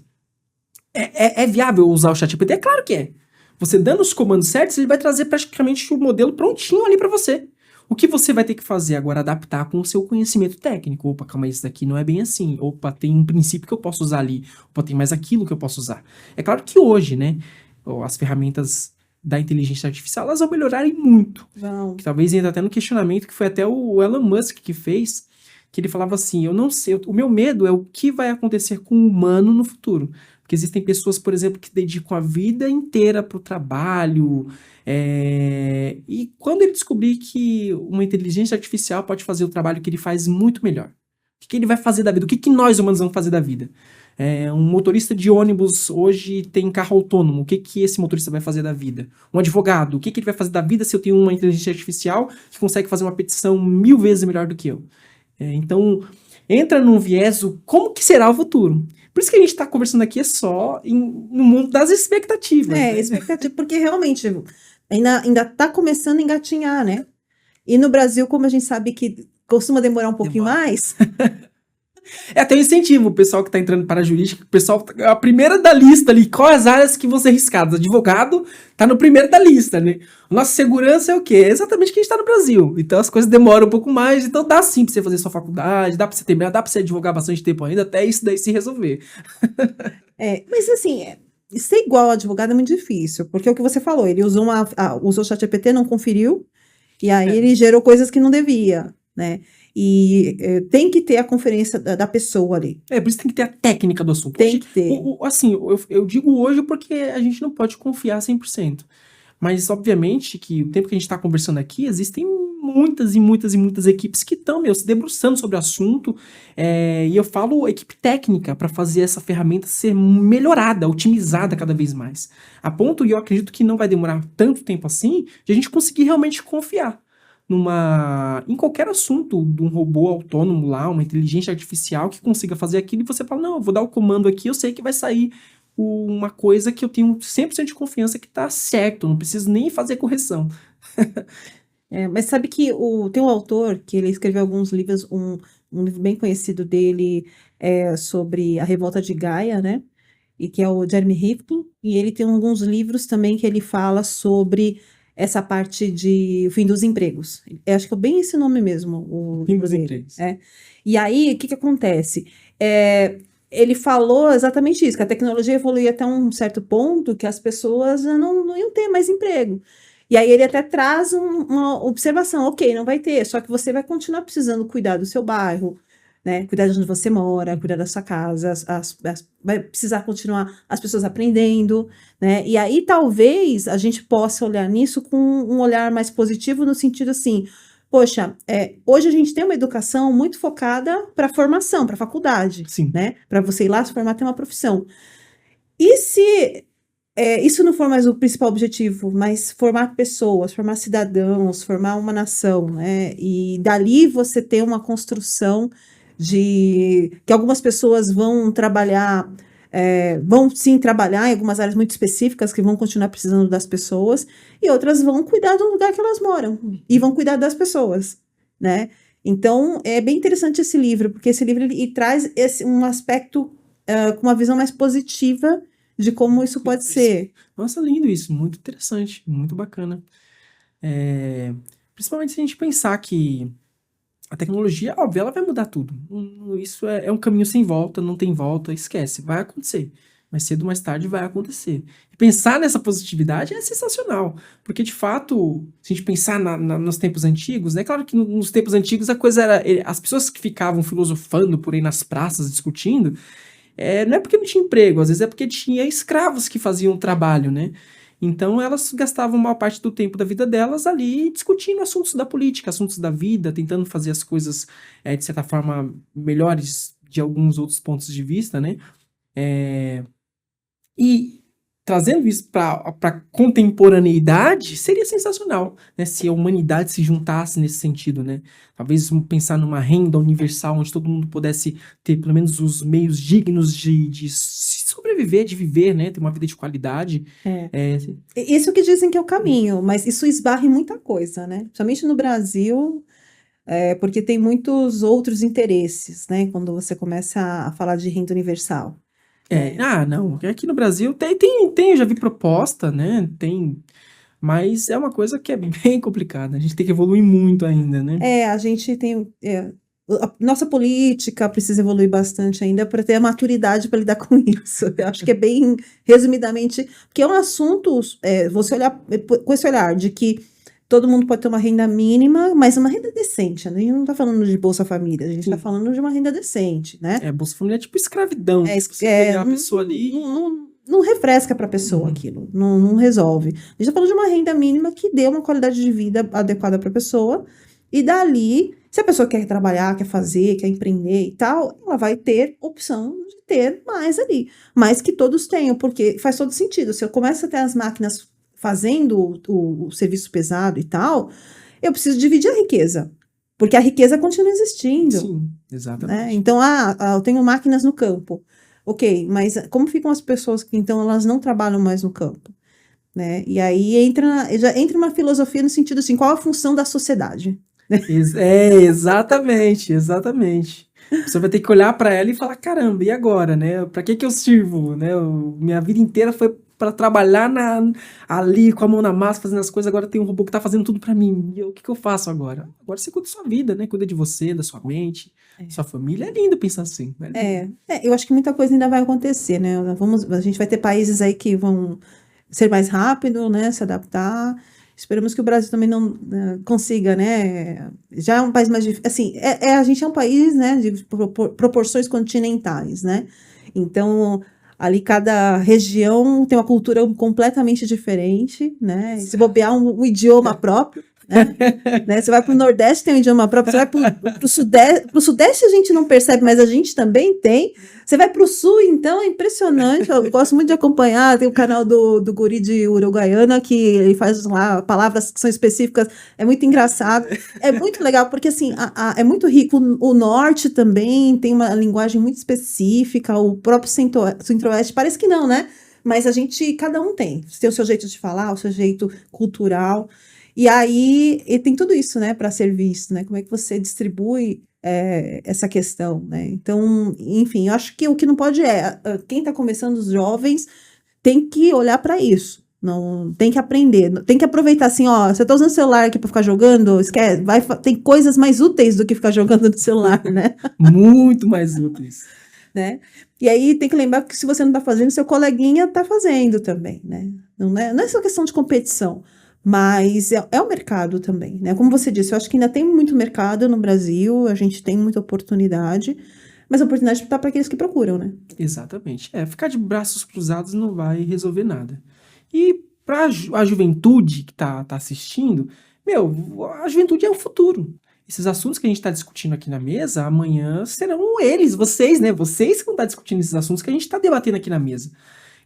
Speaker 1: É viável usar o ChatGPT? É claro que é. Você dando os comandos certos, ele vai trazer praticamente o modelo prontinho ali para você. O que você vai ter que fazer agora? Adaptar com o seu conhecimento técnico. Opa, calma aí, isso daqui não é bem assim. Opa, tem um princípio que eu posso usar ali. Opa, tem mais aquilo que eu posso usar. É claro que hoje, né, as ferramentas da inteligência artificial, elas vão melhorarem muito.
Speaker 2: Não.
Speaker 1: Que talvez entra até no questionamento que foi até o Elon Musk que fez, que ele falava assim, eu não sei, o meu medo é o que vai acontecer com o humano no futuro. Porque existem pessoas, por exemplo, que dedicam a vida inteira para o trabalho. E quando ele descobrir que uma inteligência artificial pode fazer o trabalho que ele faz muito melhor, o que ele vai fazer da vida? O que nós humanos vamos fazer da vida? Um motorista de ônibus hoje tem carro autônomo. O que esse motorista vai fazer da vida? Um advogado, o que ele vai fazer da vida se eu tenho uma inteligência artificial que consegue fazer uma petição 1000 vezes melhor do que eu? Então, entra num viés como que será o futuro. Por isso que a gente está conversando aqui só no mundo das expectativas. Né?
Speaker 2: Expectativa, porque realmente ainda está começando a engatinhar, né? E no Brasil, como a gente sabe que costuma demorar um pouquinho mais...
Speaker 1: É até um incentivo o pessoal que está entrando para a jurídica, o pessoal, a primeira da lista ali, quais as áreas que vão ser riscadas? Advogado está no primeiro da lista, né? Nossa segurança é o quê? É exatamente o que a gente está no Brasil. Então as coisas demoram um pouco mais, então dá sim para você fazer sua faculdade, dá para você terminar, dá para você advogar bastante tempo ainda, até isso daí se resolver.
Speaker 2: Mas assim, ser igual ao advogado é muito difícil, porque é o que você falou, ele usou o ChatGPT, não conferiu, e aí ele gerou coisas que não devia, né? E tem que ter a conferência da pessoa ali.
Speaker 1: Por isso tem que ter a técnica do assunto.
Speaker 2: Tem que ter.
Speaker 1: Assim, eu digo hoje porque a gente não pode confiar 100%. Mas, obviamente, que o tempo que a gente está conversando aqui, existem muitas e muitas e muitas equipes que estão, se debruçando sobre o assunto. E eu falo equipe técnica para fazer essa ferramenta ser melhorada, otimizada cada vez mais. A ponto, e eu acredito que não vai demorar tanto tempo assim, de a gente conseguir realmente confiar em qualquer assunto de um robô autônomo lá, uma inteligência artificial que consiga fazer aquilo, e você fala, não, eu vou dar o comando aqui, eu sei que vai sair uma coisa que eu tenho 100% de confiança que tá certo, não preciso nem fazer correção.
Speaker 2: Mas sabe que tem um autor que ele escreveu alguns livros, um livro bem conhecido dele sobre a revolta de Gaia, né? E que é o Jeremy Rifkin, e ele tem alguns livros também que ele fala sobre essa parte de o fim dos empregos. Acho que é bem esse nome mesmo. O
Speaker 1: fim dos empregos.
Speaker 2: E aí, o que acontece? Ele falou exatamente isso, que a tecnologia evoluía até um certo ponto que as pessoas não iam ter mais emprego. E aí ele até traz uma observação, ok, não vai ter, só que você vai continuar precisando cuidar do seu bairro, né? Cuidar de onde você mora, cuidar da sua casa, vai precisar continuar as pessoas aprendendo, né? E aí talvez a gente possa olhar nisso com um olhar mais positivo no sentido assim, poxa, hoje a gente tem uma educação muito focada para formação, para faculdade,
Speaker 1: Sim.
Speaker 2: Né? Para você ir lá se formar, ter uma profissão. E se isso não for mais o principal objetivo, mas formar pessoas, formar cidadãos, formar uma nação, né? E dali você ter uma construção que algumas pessoas vão trabalhar vão sim trabalhar em algumas áreas muito específicas que vão continuar precisando das pessoas, e outras vão cuidar do lugar que elas moram e vão cuidar das pessoas, né? Então, é bem interessante esse livro, porque esse livro ele traz um aspecto com uma visão mais positiva de como isso pode ser.
Speaker 1: Nossa, lindo isso, muito interessante, muito bacana. Principalmente se a gente pensar que a tecnologia, óbvio, ela vai mudar tudo. Isso é um caminho sem volta, não tem volta, esquece, vai acontecer. Mais cedo ou mais tarde vai acontecer. E pensar nessa positividade é sensacional, porque de fato, se a gente pensar nos tempos antigos, né? Claro que nos tempos antigos a coisa era. As pessoas que ficavam filosofando por aí nas praças, discutindo, não é porque não tinha emprego, às vezes é porque tinha escravos que faziam o trabalho, né? Então elas gastavam maior parte do tempo da vida delas ali discutindo assuntos da política, assuntos da vida, tentando fazer as coisas, de certa forma, melhores de alguns outros pontos de vista, né? E trazendo isso para a contemporaneidade, seria sensacional, né? Se a humanidade se juntasse nesse sentido, né? Talvez pensar numa renda universal, onde todo mundo pudesse ter pelo menos os meios dignos de sobreviver, de viver, né? Ter uma vida de qualidade.
Speaker 2: Isso que dizem que é o caminho, mas isso esbarra em muita coisa, né? Principalmente no Brasil, porque tem muitos outros interesses, né? Quando você começa a falar de renda universal.
Speaker 1: Não, aqui no Brasil tem, eu já vi proposta, né? Tem, mas é uma coisa que é bem complicada. A gente tem que evoluir muito ainda, né?
Speaker 2: A gente tem. A nossa política precisa evoluir bastante ainda para ter a maturidade para lidar com isso. Eu acho que é bem, resumidamente, porque é um assunto, você olhar com esse olhar de que todo mundo pode ter uma renda mínima, mas uma renda decente. A gente não está falando de Bolsa Família, a gente está falando de uma renda decente, né?
Speaker 1: Bolsa Família é tipo escravidão. Você pegar a pessoa ali.
Speaker 2: Não refresca para a pessoa aquilo, não resolve. A gente está falando de uma renda mínima que dê uma qualidade de vida adequada para a pessoa, e dali, se a pessoa quer trabalhar, quer fazer, quer empreender e tal, ela vai ter opção de ter mais ali. Mais que todos tenham, porque faz todo sentido. Se eu começo a ter as máquinas fazendo o serviço pesado e tal, eu preciso dividir a riqueza. Porque a riqueza continua existindo.
Speaker 1: Sim, exatamente.
Speaker 2: Né? Então, eu tenho máquinas no campo. Ok, mas como ficam as pessoas que então elas não trabalham mais no campo? Né? E aí já entra uma filosofia no sentido assim, qual a função da sociedade?
Speaker 1: Exatamente. Você vai ter que olhar para ela e falar, caramba, e agora, né? Para que eu sirvo, né? Minha vida inteira foi para trabalhar ali com a mão na massa, fazendo as coisas, agora tem um robô que tá fazendo tudo para mim. E o que eu faço agora? Agora você cuida da sua vida, né? Cuida de você, da sua mente, sua família. É lindo pensar assim.
Speaker 2: Eu acho que muita coisa ainda vai acontecer, né? A gente vai ter países aí que vão ser mais rápido, né? Se adaptar. Esperamos que o Brasil também não consiga, né? Já é um país mais difícil. Assim, a gente é um país, né? De proporções continentais, né? Então, ali cada região tem uma cultura completamente diferente, né? Se bobear um idioma próprio, né? Você vai para o Nordeste, tem um idioma próprio. Você vai para o Sudeste. Para o Sudeste a gente não percebe, mas a gente também tem. Você vai para o Sul, então é impressionante. Eu gosto muito de acompanhar. Tem o canal do Guri de Uruguaiana, que ele faz lá palavras que são específicas. É muito engraçado. É muito legal, porque assim, é muito rico. O Norte também tem uma linguagem muito específica. O próprio Centro-Oeste, parece que não, né? Mas cada um tem o seu jeito de falar, o seu jeito cultural. E aí, tem tudo isso, né, para ser visto, né? Como é que você distribui essa questão, né? Então, enfim, eu acho que o que não pode quem está começando, os jovens, tem que olhar para isso. Não, tem que aprender, tem que aproveitar assim, ó, você tá usando o celular aqui para ficar jogando, esquece, tem coisas mais úteis do que ficar jogando no celular, né?
Speaker 1: Muito mais úteis.
Speaker 2: Né? E aí tem que lembrar que se você não tá fazendo, seu coleguinha tá fazendo também, né? Não é só questão de competição, mas é o mercado também, né? Como você disse, eu acho que ainda tem muito mercado no Brasil, a gente tem muita oportunidade, mas a oportunidade está para aqueles que procuram, né?
Speaker 1: Exatamente. Ficar de braços cruzados não vai resolver nada. E para a juventude que tá assistindo, a juventude é o futuro. Esses assuntos que a gente está discutindo aqui na mesa, amanhã serão vocês, né? Vocês que vão estar discutindo esses assuntos que a gente está debatendo aqui na mesa.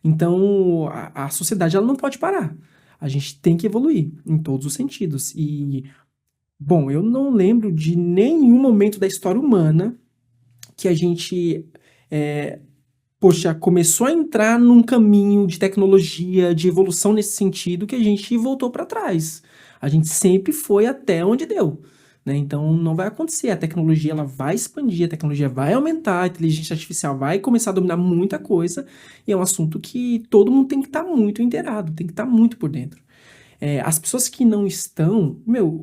Speaker 1: Então, a sociedade ela não pode parar. A gente tem que evoluir em todos os sentidos. E, bom, eu não lembro de nenhum momento da história humana que a gente poxa, começou a entrar num caminho de tecnologia, de evolução nesse sentido, que a gente voltou para trás. A gente sempre foi até onde deu, né? Então não vai acontecer. A tecnologia ela vai expandir, a tecnologia vai aumentar, a inteligência artificial vai começar a dominar muita coisa, e é um assunto que todo mundo tem que estar muito inteirado, tem que estar muito por dentro. As pessoas que não estão,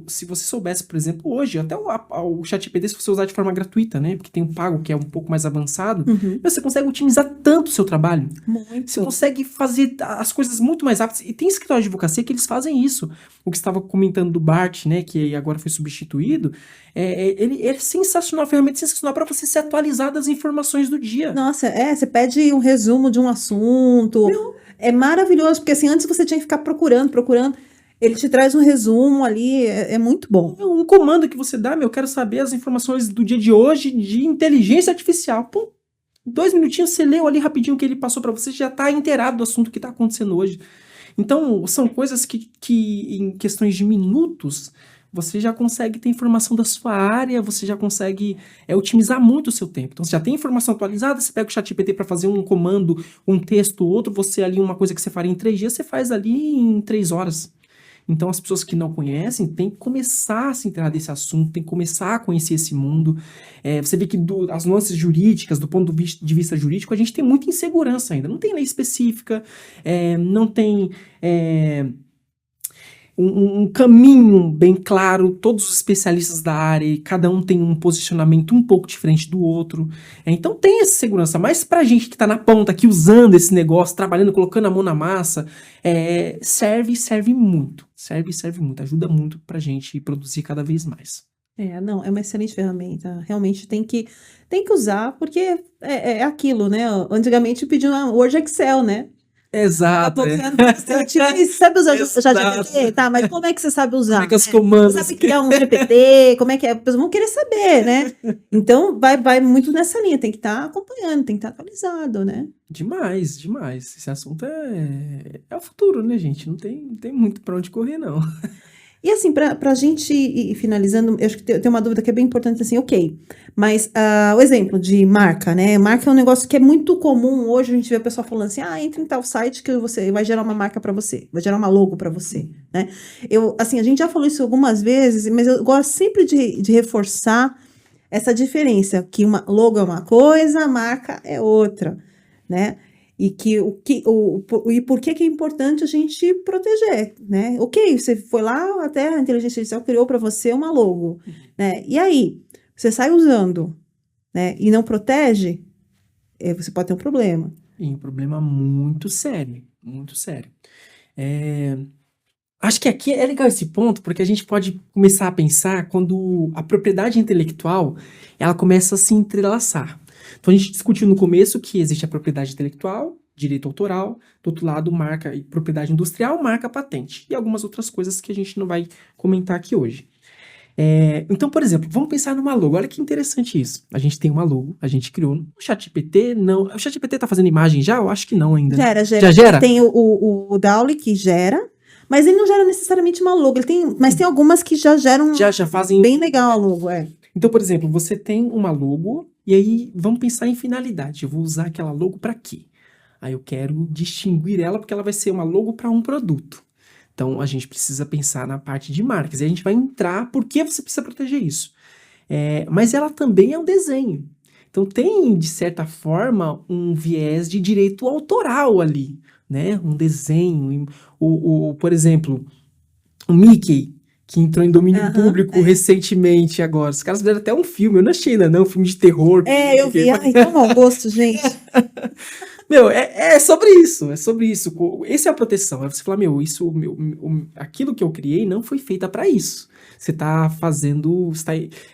Speaker 1: se você soubesse, por exemplo, hoje, até o ChatGPT, se você usar de forma gratuita, né? Porque tem um pago que é um pouco mais avançado, você consegue otimizar tanto o seu trabalho.
Speaker 2: Muito.
Speaker 1: Você consegue fazer as coisas muito mais rápidas. E tem escritórios de advocacia que eles fazem isso. O que você estava comentando do Bart, né? Que agora foi substituído. Ele é sensacional, a ferramenta é sensacional para você se atualizar das informações do dia.
Speaker 2: Nossa, você pede um resumo de um assunto. É maravilhoso, porque assim, antes você tinha que ficar procurando. Ele te traz um resumo ali, é muito bom.
Speaker 1: Um comando que você dá, eu quero saber as informações do dia de hoje de inteligência artificial. Pô, 2 minutinhos você leu ali rapidinho o que ele passou para você, já tá inteirado do assunto que tá acontecendo hoje. Então, são coisas que em questões de minutos, você já consegue ter informação da sua área, você já consegue otimizar muito o seu tempo. Então, você já tem informação atualizada, você pega o ChatGPT para fazer um comando, um texto, outro, você ali, uma coisa que você faria em 3 dias, você faz ali em 3 horas. Então, as pessoas que não conhecem têm que começar a se inteirar desse assunto, têm que começar a conhecer esse mundo. Você vê que as nuances jurídicas, do ponto de vista jurídico, a gente tem muita insegurança ainda. Não tem lei específica, não tem um caminho bem claro, todos os especialistas da área, e cada um tem um posicionamento um pouco diferente do outro. Então tem essa segurança, mas pra gente que tá na ponta aqui usando esse negócio, trabalhando, colocando a mão na massa, serve muito, ajuda muito pra gente produzir cada vez mais.
Speaker 2: Não, é uma excelente ferramenta. Realmente tem que usar, porque é aquilo, né? Antigamente pediam Word Excel, né?
Speaker 1: Exato.
Speaker 2: Você sabe usar o ChatGPT? Tá, mas como é que você sabe usar?
Speaker 1: Como é que os comandos...
Speaker 2: Você sabe criar um GPT? Como é que é? As pessoas vão querer saber, né? Então, vai muito nessa linha. Tem que estar acompanhando, tem que estar atualizado, né?
Speaker 1: Demais. Esse assunto é o futuro, né, gente? Não tem muito pra onde correr, não.
Speaker 2: E assim, pra gente ir finalizando, eu acho que tem uma dúvida que é bem importante, assim, ok. Mas o exemplo de marca, né? Marca é um negócio que é muito comum. Hoje a gente vê o pessoal falando assim, entra em tal site que você vai gerar uma marca para você, vai gerar uma logo para você, né? A gente já falou isso algumas vezes, mas eu gosto sempre de reforçar essa diferença, que uma logo é uma coisa, a marca é outra, né? E por que é importante a gente proteger, né? Ok, você foi lá, até a inteligência artificial criou para você uma logo, né? E aí, você sai usando, né? E não protege, você pode ter um problema.
Speaker 1: E um problema muito sério, muito sério. Acho que aqui é legal esse ponto, porque a gente pode começar a pensar quando a propriedade intelectual, ela começa a se entrelaçar. Então a gente discutiu no começo que existe a propriedade intelectual, direito autoral, do outro lado marca e propriedade industrial, marca patente, e algumas outras coisas que a gente não vai comentar aqui hoje. Então, por exemplo, vamos pensar numa logo. Olha que interessante isso. A gente tem uma logo, a gente criou no ChatGPT, não. O ChatGPT tá fazendo imagem já? Eu acho que não ainda.
Speaker 2: Já
Speaker 1: gera?
Speaker 2: Tem o DALL-E que gera, mas ele não gera necessariamente uma logo. Mas tem algumas que já geram
Speaker 1: já fazem
Speaker 2: bem legal a logo,
Speaker 1: Então, por exemplo, você tem uma logo, e aí vamos pensar em finalidade. Eu vou usar aquela logo para quê? Aí eu quero distinguir ela porque ela vai ser uma logo para um produto. Então, a gente precisa pensar na parte de marcas. E a gente vai entrar por que você precisa proteger isso. Mas ela também é um desenho. Então, tem, de certa forma, um viés de direito autoral ali, né? Um desenho. Por exemplo, o Mickey, que entrou em domínio público recentemente agora. Os caras fizeram até um filme, eu não achei ainda não, um filme de terror.
Speaker 2: Eu vi. Ai, tão mau gosto, gente.
Speaker 1: É sobre isso, Essa é a proteção. É você falar, aquilo que eu criei não foi feita para isso. Você tá fazendo,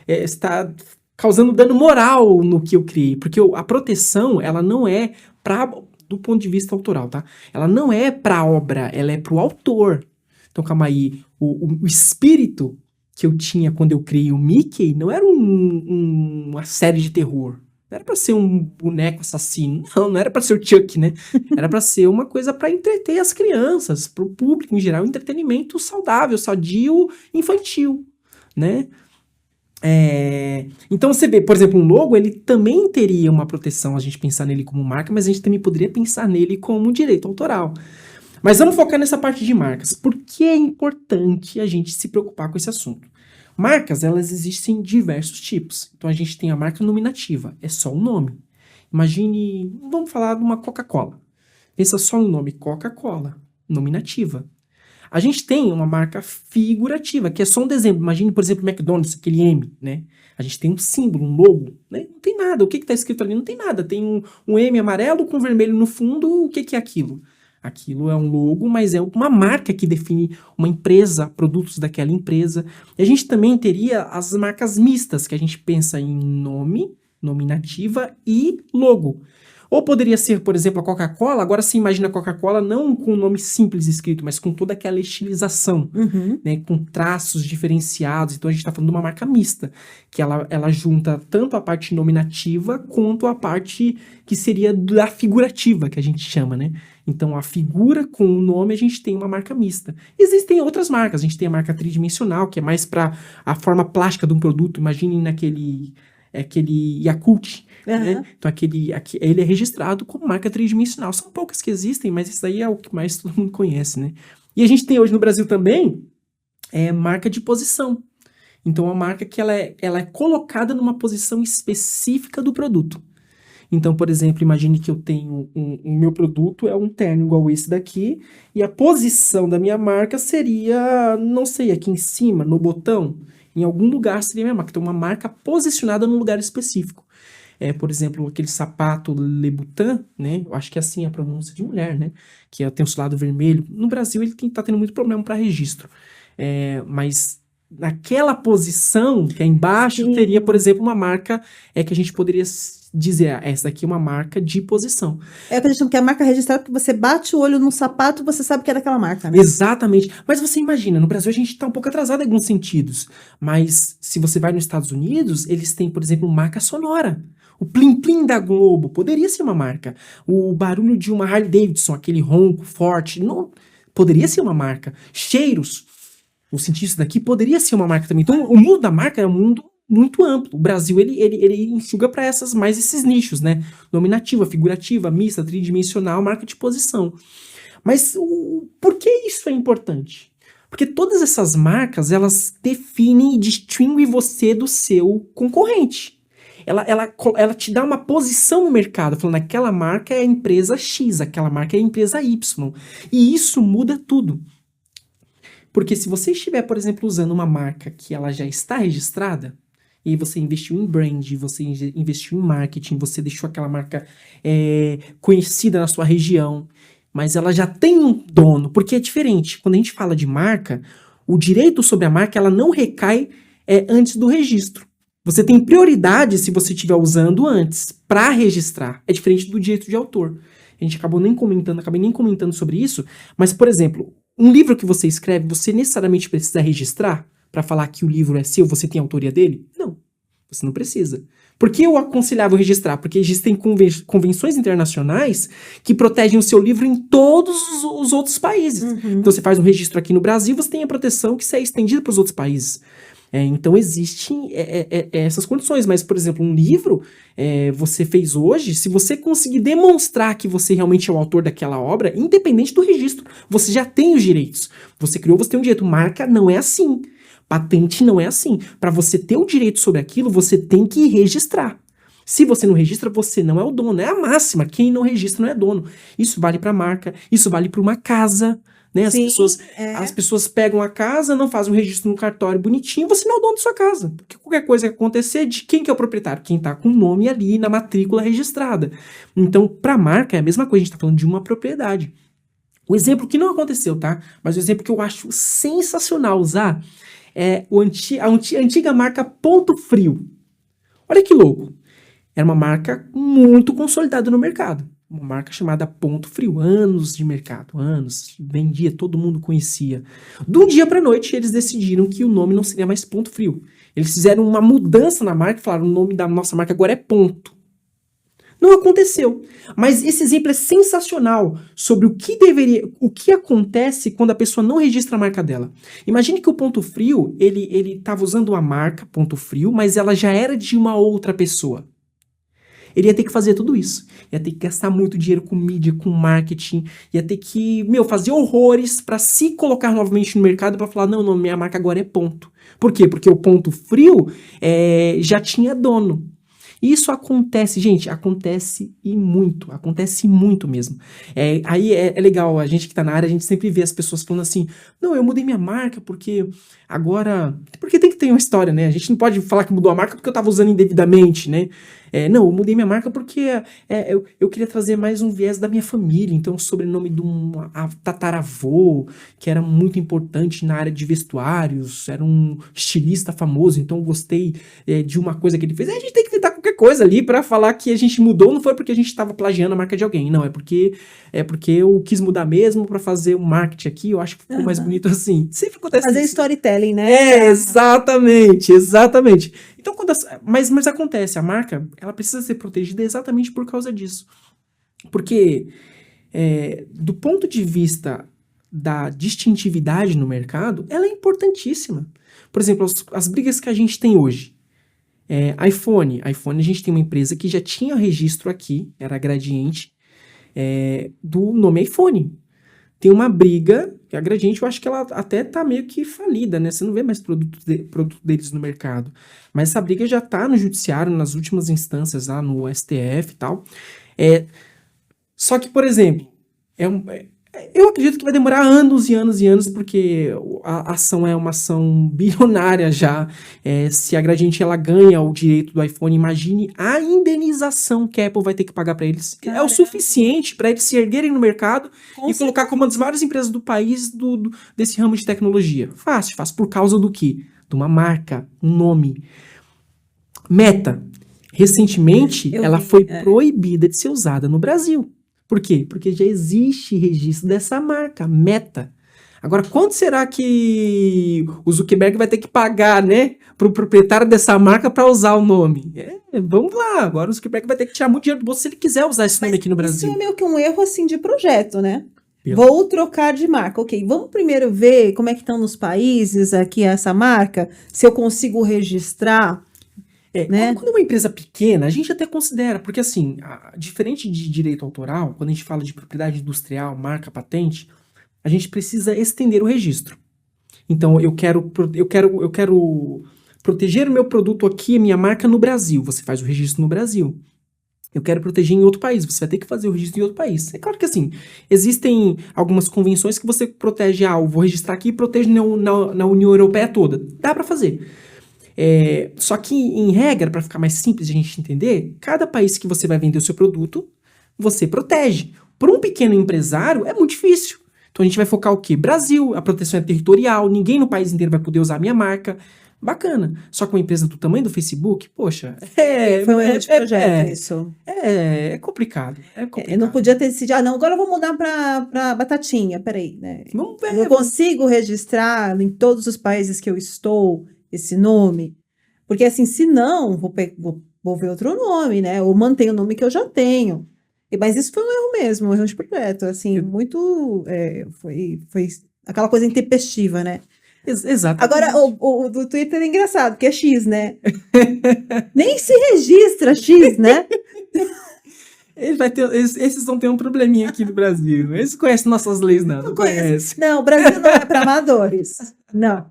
Speaker 1: está causando dano moral no que eu criei, porque a proteção, ela não é do ponto de vista autoral, tá? Ela não é pra obra, ela é pro autor. Então, calma aí, o espírito que eu tinha quando eu criei o Mickey não era uma série de terror. Não era pra ser um boneco assassino. Não era pra ser o Chuck, né? Era pra ser uma coisa pra entreter as crianças, pro público em geral, um entretenimento saudável, sadio, infantil, né? Então você vê, por exemplo, um logo, ele também teria uma proteção, a gente pensar nele como marca, mas a gente também poderia pensar nele como direito autoral. Mas vamos focar nessa parte de marcas. Por que é importante a gente se preocupar com esse assunto? Marcas, elas existem em diversos tipos. Então a gente tem a marca nominativa, é só um nome. Imagine, vamos falar de uma Coca-Cola. Pensa só no nome Coca-Cola, nominativa. A gente tem uma marca figurativa, que é só um desenho. Imagine, por exemplo, o McDonald's, aquele M, né? A gente tem um símbolo, um logo, né? Não tem nada. O que está escrito ali? Não tem nada. Tem um M amarelo com vermelho no fundo. O que é aquilo? Aquilo é um logo, mas é uma marca que define uma empresa, produtos daquela empresa. E a gente também teria as marcas mistas, que a gente pensa em nome, nominativa e logo. Ou poderia ser, por exemplo, a Coca-Cola. Agora você imagina a Coca-Cola não com o nome simples escrito, mas com toda aquela estilização, né, com traços diferenciados. Então a gente está falando de uma marca mista, que ela junta tanto a parte nominativa quanto a parte que seria da figurativa, que a gente chama, né? Então a figura com o nome a gente tem uma marca mista. Existem outras marcas. A gente tem a marca tridimensional, que é mais para a forma plástica de um produto. Imagine aquele Yakult, né? Então ele é registrado como marca tridimensional. São poucas que existem, mas isso aí é o que mais todo mundo conhece, né? E a gente tem hoje no Brasil também marca de posição. Então a marca que ela é colocada numa posição específica do produto. Então, por exemplo, imagine que eu tenho o meu produto é um terno igual esse daqui, e a posição da minha marca seria, não sei, aqui em cima, no botão, em algum lugar seria a minha marca. Então, uma marca posicionada num lugar específico. Por exemplo, aquele sapato Louboutin, né? Eu acho que é assim a pronúncia de mulher, né? Que tem o seu lado vermelho. No Brasil, ele tá tendo muito problema para registro. Mas naquela posição, que é embaixo,
Speaker 2: Sim.
Speaker 1: teria, por exemplo, uma marca que a gente poderia dizer, essa daqui é uma marca de posição.
Speaker 2: É o que a gente chama que é a marca registrada, que você bate o olho no sapato, você sabe que é daquela marca, né?
Speaker 1: Exatamente. Mas você imagina, no Brasil a gente está um pouco atrasado em alguns sentidos. Mas se você vai nos Estados Unidos, eles têm, por exemplo, marca sonora. O plim-plim da Globo poderia ser uma marca. O barulho de uma Harley Davidson, aquele ronco forte, não, poderia ser uma marca. Cheiros, o sentir isso daqui poderia ser uma marca também. Então, o mundo da marca é um mundo muito amplo. O Brasil, ele enxuga para esses nichos, né? Nominativa, figurativa, mista, tridimensional, marca de posição. Mas por que isso é importante? Porque todas essas marcas, elas definem e distinguem você do seu concorrente. Ela te dá uma posição no mercado, falando aquela marca é a empresa X, aquela marca é a empresa Y. E isso muda tudo. Porque se você estiver, por exemplo, usando uma marca que ela já está registrada, e você investiu em brand, você investiu em marketing, você deixou aquela marca conhecida na sua região, mas ela já tem um dono, porque é diferente. Quando a gente fala de marca, o direito sobre a marca ela não recai antes do registro. Você tem prioridade se você estiver usando antes para registrar. É diferente do direito de autor. A gente acabei nem comentando sobre isso, mas, por exemplo, um livro que você escreve, você necessariamente precisa registrar para falar que o livro é seu, você tem a autoria dele? Não, você não precisa. Por que eu aconselhava registrar? Porque existem convenções internacionais que protegem o seu livro em todos os outros países. Então você faz um registro aqui no Brasil, você tem a proteção que isso é estendida para os outros países. Então existem essas condições, mas, por exemplo, um livro você fez hoje, se você conseguir demonstrar que você realmente é o autor daquela obra, independente do registro, você já tem os direitos. Você criou, você tem um direito. Marca não é assim. Patente não é assim. Para você ter o direito sobre aquilo, você tem que registrar. Se você não registra, você não é o dono. É a máxima. Quem não registra não é dono. Isso vale para marca, isso vale para uma casa. Né? As pessoas pegam a casa, não fazem um registro no cartório bonitinho, você não é o dono da sua casa. Porque qualquer coisa que acontecer, de quem que é o proprietário? Quem está com o nome ali na matrícula registrada. Então, para marca é a mesma coisa, a gente está falando de uma propriedade. O exemplo que não aconteceu, tá? Mas o exemplo que eu acho sensacional usar é a antiga marca Ponto Frio. Olha que louco. Era uma marca muito consolidada no mercado. Uma marca chamada Ponto Frio. Anos de mercado, anos. Vendia, todo mundo conhecia. De um dia para a noite, eles decidiram que o nome não seria mais Ponto Frio. Eles fizeram uma mudança na marca e falaram: o nome da nossa marca agora é Ponto. Não aconteceu. Mas esse exemplo é sensacional sobre o que acontece quando a pessoa não registra a marca dela. Imagine que o Ponto Frio, ele estava usando uma marca, Ponto Frio, mas ela já era de uma outra pessoa. Ele ia ter que fazer tudo isso. Ia ter que gastar muito dinheiro com mídia, com marketing. Ia ter que, fazer horrores para se colocar novamente no mercado para falar, não, minha marca agora é Ponto. Por quê? Porque o Ponto Frio já tinha dono. Isso acontece, gente, acontece muito mesmo. Aí é legal, a gente que tá na área, a gente sempre vê as pessoas falando assim, não, eu mudei minha marca porque agora... Porque tem que ter uma história, né? A gente não pode falar que mudou a marca porque eu tava usando indevidamente, né? Não, eu mudei minha marca porque eu queria trazer mais um viés da minha família, então o sobrenome de um tataravô, que era muito importante na área de vestuários, era um estilista famoso, então eu gostei de uma coisa que ele fez. A gente tem que tentar qualquer coisa ali pra falar que a gente mudou, não foi porque a gente tava plagiando a marca de alguém, não, é porque eu quis mudar mesmo pra fazer um marketing aqui, eu acho que ficou mais bonito assim. Sempre acontece
Speaker 2: Fazer
Speaker 1: isso.
Speaker 2: storytelling, né?
Speaker 1: Exatamente. Então, mas acontece, a marca, ela precisa ser protegida exatamente por causa disso. Porque, do ponto de vista da distintividade no mercado, ela é importantíssima. Por exemplo, as brigas que a gente tem hoje. iPhone, a gente tem uma empresa que já tinha registro aqui, era a Gradiente, do nome iPhone. Tem uma briga, que a Gradiente, eu acho que ela até tá meio que falida, né? Você não vê mais produto deles no mercado. Mas essa briga já tá no judiciário, nas últimas instâncias, lá no STF e tal. Só que, por exemplo, eu acredito que vai demorar anos e anos e anos, porque a ação é uma ação bilionária já. Se a Gradiente ela ganha o direito do iPhone, imagine a indenização que a Apple vai ter que pagar para eles.
Speaker 2: Caramba.
Speaker 1: É o suficiente para eles se erguerem no mercado
Speaker 2: Com
Speaker 1: e colocar como uma das maiores empresas do país desse ramo de tecnologia. Fácil, por causa do quê? De uma marca, um nome. Meta. Recentemente, ela foi proibida de ser usada no Brasil. Por quê? Porque já existe registro dessa marca, Meta. Agora, quanto será que o Zuckerberg vai ter que pagar, né, para o proprietário dessa marca para usar o nome? Vamos lá, agora o Zuckerberg vai ter que tirar muito dinheiro do bolso se ele quiser usar esse nome aqui no Brasil.
Speaker 2: Isso é meio que um erro, assim, de projeto, né? Vou trocar de marca. Ok, vamos primeiro ver como é que estão nos países aqui essa marca, se eu consigo registrar... né?
Speaker 1: Quando é uma empresa pequena, a gente até considera, porque assim, diferente de direito autoral, quando a gente fala de propriedade industrial, marca, patente, a gente precisa estender o registro. Então, eu quero proteger o meu produto aqui, a minha marca no Brasil. Você faz o registro no Brasil. Eu quero proteger em outro país. Você vai ter que fazer o registro em outro país. É claro que assim, existem algumas convenções que você protege, eu vou registrar aqui e protejo na União Europeia toda. Dá para fazer. Só que, em regra, para ficar mais simples de a gente entender, cada país que você vai vender o seu produto, você protege. Para um pequeno empresário, é muito difícil. Então, a gente vai focar o quê? Brasil, a proteção é territorial, ninguém no país inteiro vai poder usar a minha marca. Bacana. Só que uma empresa do tamanho do Facebook, poxa...
Speaker 2: Foi um erro de projeto, isso.
Speaker 1: É complicado.
Speaker 2: Eu não podia ter decidido, não, agora eu vou mudar para Batatinha, peraí, né? Eu consigo registrar em todos os países que eu estou... esse nome, porque assim, se não, vou ver outro nome, né, ou mantenho o nome que eu já tenho, mas isso foi um erro mesmo, um erro de projeto, assim, muito, foi aquela coisa intempestiva, né.
Speaker 1: Exatamente.
Speaker 2: Agora, o do Twitter é engraçado, que é X, né, nem se registra X, né.
Speaker 1: Esses vão ter um probleminha aqui no Brasil, eles conhecem nossas leis, não conhecem.
Speaker 2: Não, o Brasil não é para amadores, não.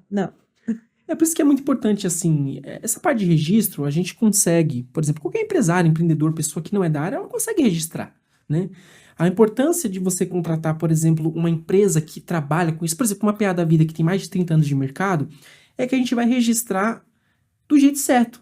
Speaker 1: É por isso que é muito importante, assim, essa parte de registro, a gente consegue, por exemplo, qualquer empresário, empreendedor, pessoa que não é da área, ela consegue registrar, né? A importância de você contratar, por exemplo, uma empresa que trabalha com isso, por exemplo, uma PA da Vida que tem mais de 30 anos de mercado, é que a gente vai registrar do jeito certo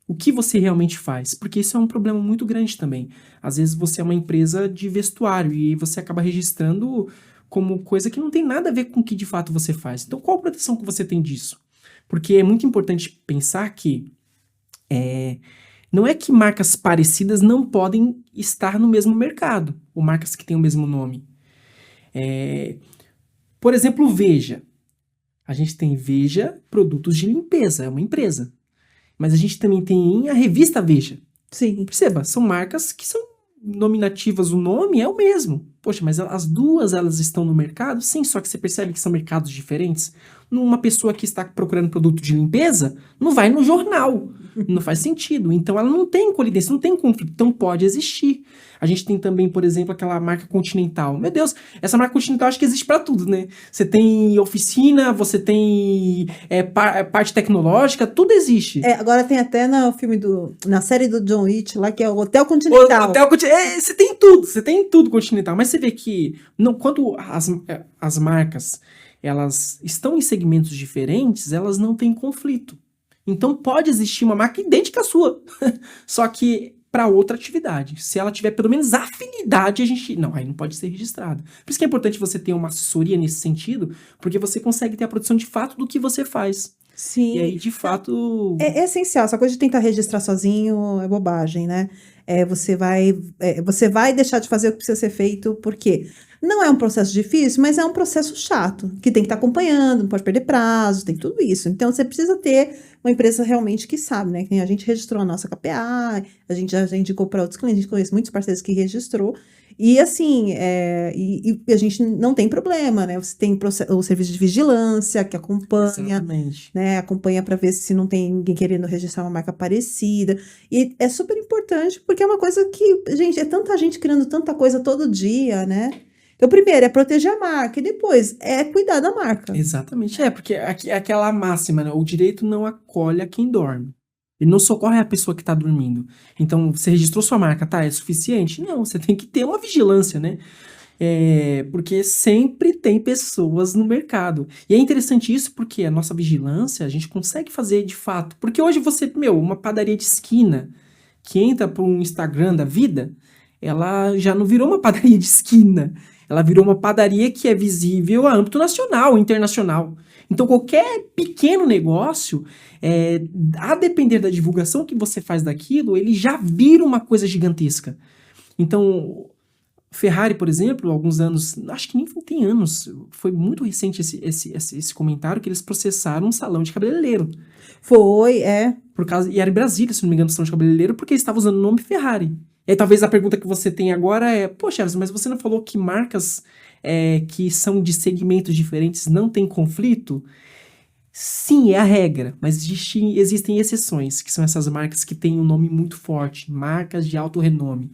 Speaker 1: o que você realmente faz, porque isso é um problema muito grande também. Às vezes você é uma empresa de vestuário e você acaba registrando como coisa que não tem nada a ver com o que de fato você faz. Então, qual a proteção que você tem disso? Porque é muito importante pensar que não é que marcas parecidas não podem estar no mesmo mercado, ou marcas que têm o mesmo nome. Por exemplo, Veja. A gente tem Veja Produtos de Limpeza, é uma empresa. Mas a gente também tem a revista Veja.
Speaker 2: Sim.
Speaker 1: Perceba, são marcas que são nominativas, o nome é o mesmo. Poxa, mas as duas, elas estão no mercado? Sim, só que você percebe que são mercados diferentes. Uma pessoa que está procurando produto de limpeza, não vai no jornal. Não faz sentido. Então, ela não tem colidência, não tem conflito. Então, pode existir. A gente tem também, por exemplo, aquela marca Continental. Meu Deus, essa marca Continental acho que existe para tudo, né? Você tem oficina, você tem parte tecnológica, tudo existe.
Speaker 2: Agora tem até na série do John Wick lá, que é o Hotel Continental.
Speaker 1: Você tem tudo Continental. Mas você vê que quando as marcas elas estão em segmentos diferentes, elas não têm conflito. Então pode existir uma marca idêntica à sua, só que para outra atividade. Se ela tiver pelo menos afinidade, aí não pode ser registrada. Por isso que é importante você ter uma assessoria nesse sentido, porque você consegue ter a produção de fato do que você faz.
Speaker 2: Sim.
Speaker 1: E aí, de fato...
Speaker 2: É essencial. Essa coisa de tentar registrar sozinho é bobagem, né? Você vai deixar de fazer o que precisa ser feito, porque não é um processo difícil, mas é um processo chato, que tem que estar acompanhando, não pode perder prazo, tem tudo isso. Então, você precisa ter uma empresa realmente que sabe, né? A gente registrou a nossa KPI, a gente já indicou para outros clientes, a gente conhece muitos parceiros que registrou, e assim, e a gente não tem problema, né? Você tem o serviço de vigilância que acompanha,
Speaker 1: Exatamente.
Speaker 2: né? Acompanha para ver se não tem ninguém querendo registrar uma marca parecida. E é super importante, porque é uma coisa que, gente, é tanta gente criando tanta coisa todo dia, né? Então, primeiro é proteger a marca, e depois é cuidar da marca.
Speaker 1: Exatamente. Porque é aquela máxima, né? O direito não acolhe a quem dorme. Ele não socorre a pessoa que está dormindo. Então, você registrou sua marca, tá? É suficiente? Não, você tem que ter uma vigilância, né? Porque sempre tem pessoas no mercado. E é interessante isso porque a nossa vigilância, a gente consegue fazer de fato. Porque hoje uma padaria de esquina que entra para um Instagram da vida, ela já não virou uma padaria de esquina. Ela virou uma padaria que é visível a âmbito nacional, internacional. Então, qualquer pequeno negócio, a depender da divulgação que você faz daquilo, ele já vira uma coisa gigantesca. Então, Ferrari, por exemplo, há alguns anos, acho que nem tem anos, foi muito recente esse comentário, que eles processaram um salão de cabeleireiro.
Speaker 2: Foi.
Speaker 1: E era em Brasília, se não me engano, o salão de cabeleireiro, porque eles estavam usando o nome Ferrari. E aí, talvez a pergunta que você tem agora é, poxa, Everson, mas você não falou que marcas que são de segmentos diferentes não têm conflito? Sim, é a regra, mas existem exceções, que são essas marcas que têm um nome muito forte, marcas de alto renome.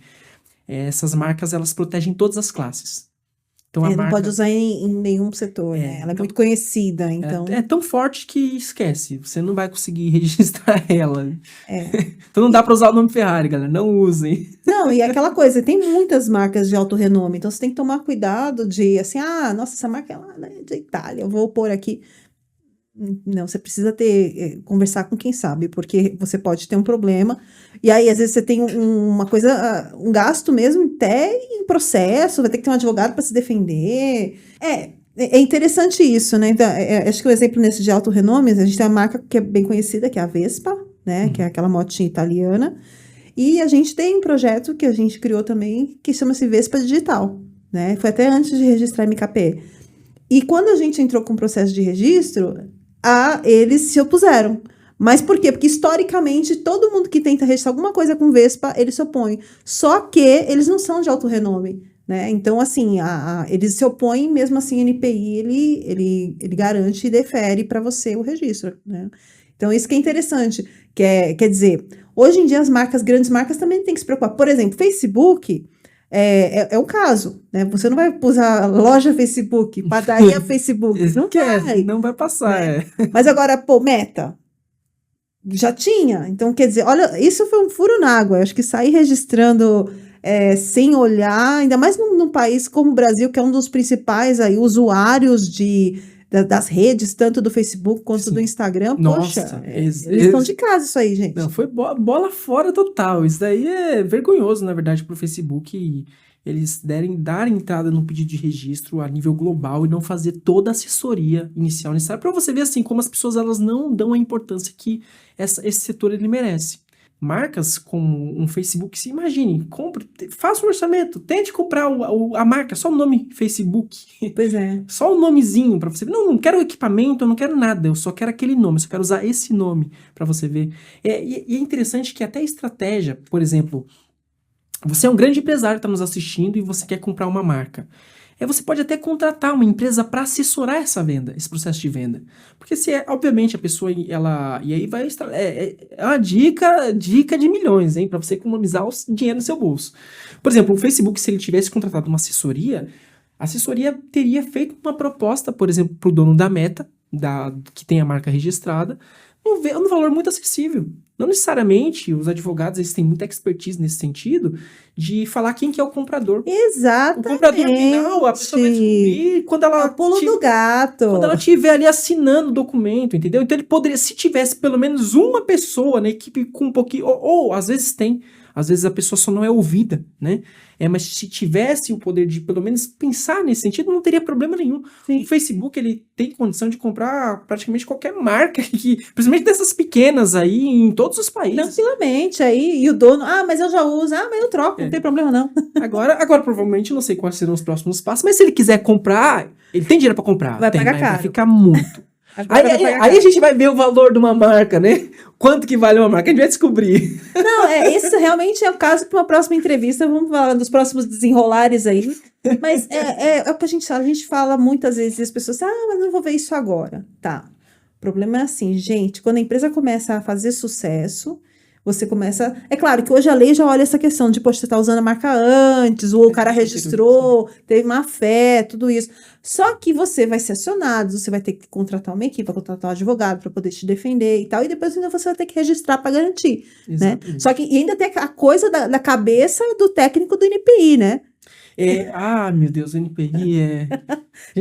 Speaker 1: Essas marcas, elas protegem todas as classes. Então,
Speaker 2: Não pode usar em nenhum setor, né? Ela é muito conhecida, então...
Speaker 1: É tão forte que esquece, você não vai conseguir registrar ela. Então não dá para usar o nome Ferrari, galera, não usem.
Speaker 2: Não, e aquela coisa, tem muitas marcas de alto renome, então você tem que tomar cuidado de, assim, nossa, essa marca é lá, né, de Itália, eu vou pôr aqui... Não, você precisa conversar com quem sabe, porque você pode ter um problema, e aí às vezes você tem uma coisa, um gasto mesmo, até em processo, vai ter que ter um advogado para se defender. É interessante isso, né? Então, acho que o exemplo nesse de alto renome, a gente tem uma marca que é bem conhecida, que é a Vespa, né? Que é aquela motinha italiana, e a gente tem um projeto que a gente criou também, que chama-se Vespa Digital, né? Foi até antes de registrar a MKP. E quando a gente entrou com o processo de registro, eles se opuseram. Mas por quê? Porque historicamente todo mundo que tenta registrar alguma coisa com Vespa, ele se opõe. Só que eles não são de alto renome, né? Então, assim, eles se opõem, mesmo assim, a NPI, ele garante e defere para você o registro, né? Então, isso que é interessante. Quer dizer, hoje em dia as grandes marcas também têm que se preocupar. Por exemplo, Facebook... É um caso, né? Você não vai usar loja Facebook, padaria Facebook.
Speaker 1: Não vai passar,
Speaker 2: né? Mas agora, Meta, já tinha. Então, quer dizer, olha, isso foi um furo na água. Eu acho que sair registrando sem olhar, ainda mais num país como o Brasil, que é um dos principais aí, usuários das redes, tanto do Facebook quanto do Instagram.
Speaker 1: Nossa,
Speaker 2: poxa, eles estão de casa isso aí, gente.
Speaker 1: Não, foi bola fora total. Isso daí é vergonhoso, na verdade, pro Facebook eles darem entrada no pedido de registro a nível global e não fazer toda a assessoria inicial necessária, para você ver assim como as pessoas elas não dão a importância que esse setor ele merece. marcas como um Facebook, se imagine, compre, faça um orçamento, tente comprar a marca, só o nome Facebook.
Speaker 2: Pois é.
Speaker 1: Só o nomezinho pra você ver. Não quero equipamento, eu não quero nada, eu só quero aquele nome, eu só quero usar esse nome pra você ver. E é interessante que até a estratégia, por exemplo, você é um grande empresário que está nos assistindo e você quer comprar uma marca. Você pode até contratar uma empresa para assessorar essa venda, esse processo de venda. Porque se obviamente a pessoa, ela... E aí vai... É uma dica de milhões, hein? Para você economizar o dinheiro no seu bolso. Por exemplo, o Facebook, se ele tivesse contratado uma assessoria, a assessoria teria feito uma proposta, por exemplo, para o dono da Meta, que tem a marca registrada, num valor muito acessível. Não necessariamente os advogados, eles têm muita expertise nesse sentido, de falar quem que é o comprador.
Speaker 2: Exatamente.
Speaker 1: O comprador final, a pessoa vai descobrir quando ela...
Speaker 2: É o pulo do gato.
Speaker 1: Quando ela estiver ali assinando o documento, entendeu? Então ele poderia, se tivesse pelo menos uma pessoa na equipe com um pouquinho... Ou às vezes tem, às vezes a pessoa só não é ouvida, né? Mas se tivesse o poder de pelo menos pensar nesse sentido, não teria problema nenhum.
Speaker 2: Sim.
Speaker 1: O Facebook, ele tem condição de comprar praticamente qualquer marca, principalmente dessas pequenas aí, em todos os países.
Speaker 2: Tranquilamente, aí, e o dono, mas eu já uso, mas eu troco, não tem problema não.
Speaker 1: Agora provavelmente, não sei quais serão os próximos passos, mas se ele quiser comprar, ele tem dinheiro pra comprar.
Speaker 2: Vai pagar caro.
Speaker 1: Vai ficar muito. Aí a gente vai ver o valor de uma marca, né? Quanto que vale uma marca, a gente vai descobrir.
Speaker 2: Não, esse realmente é o caso para uma próxima entrevista, vamos falar dos próximos desenrolares aí. Mas é o que a gente fala muitas vezes, as pessoas mas não vou ver isso agora. Tá. O problema é assim, gente, quando a empresa começa a fazer sucesso, você começa... É claro que hoje a lei já olha essa questão de, poxa, você tá usando a marca antes, ou o cara registrou, teve má fé, tudo isso. Só que você vai ser acionado, você vai ter que contratar uma equipe, vai contratar um advogado para poder te defender e tal, e depois ainda você vai ter que registrar para garantir, né? Só que ainda tem a coisa da cabeça do técnico do NPI, né?
Speaker 1: Meu Deus, o NPI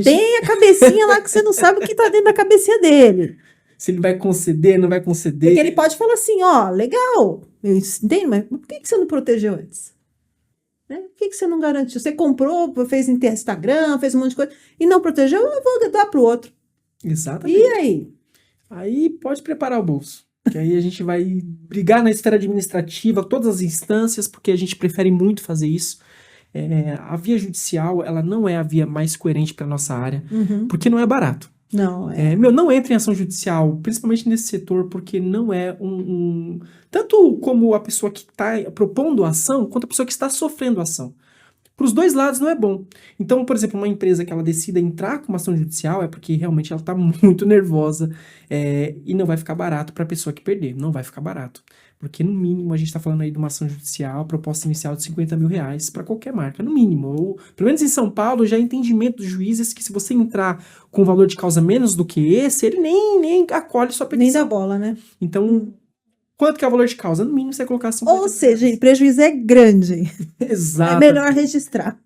Speaker 2: Tem a cabecinha lá que você não sabe o que tá dentro da cabecinha dele.
Speaker 1: Se ele vai conceder, não vai conceder.
Speaker 2: Porque ele pode falar assim, legal, eu entendo, mas por que você não protegeu antes? Né? Por que você não garantiu? Você comprou, fez Instagram, fez um monte de coisa, e não protegeu, eu vou dar pro outro.
Speaker 1: Exatamente.
Speaker 2: E aí?
Speaker 1: Aí pode preparar o bolso. Que aí a gente vai brigar na esfera administrativa, todas as instâncias, porque a gente prefere muito fazer isso. A via judicial, ela não é a via mais coerente para nossa área, porque não é barato.
Speaker 2: Não,
Speaker 1: não entre em ação judicial, principalmente nesse setor, porque não é tanto como a pessoa que está propondo a ação, quanto a pessoa que está sofrendo a ação. Para os dois lados não é bom. Então, por exemplo, uma empresa que ela decida entrar com uma ação judicial é porque realmente ela está muito nervosa e não vai ficar barato para a pessoa que perder. Não vai ficar barato. Porque, no mínimo, a gente está falando aí de uma ação judicial, proposta inicial de R$50 mil para qualquer marca, no mínimo. Ou, pelo menos em São Paulo, já é entendimento dos juízes que se você entrar com valor de causa menos do que esse, ele nem acolhe sua petição.
Speaker 2: Nem dá bola, né?
Speaker 1: Então, quanto que é o valor de causa? No mínimo, você colocar 50
Speaker 2: Ou seja, o prejuízo é grande.
Speaker 1: Exato.
Speaker 2: É melhor registrar.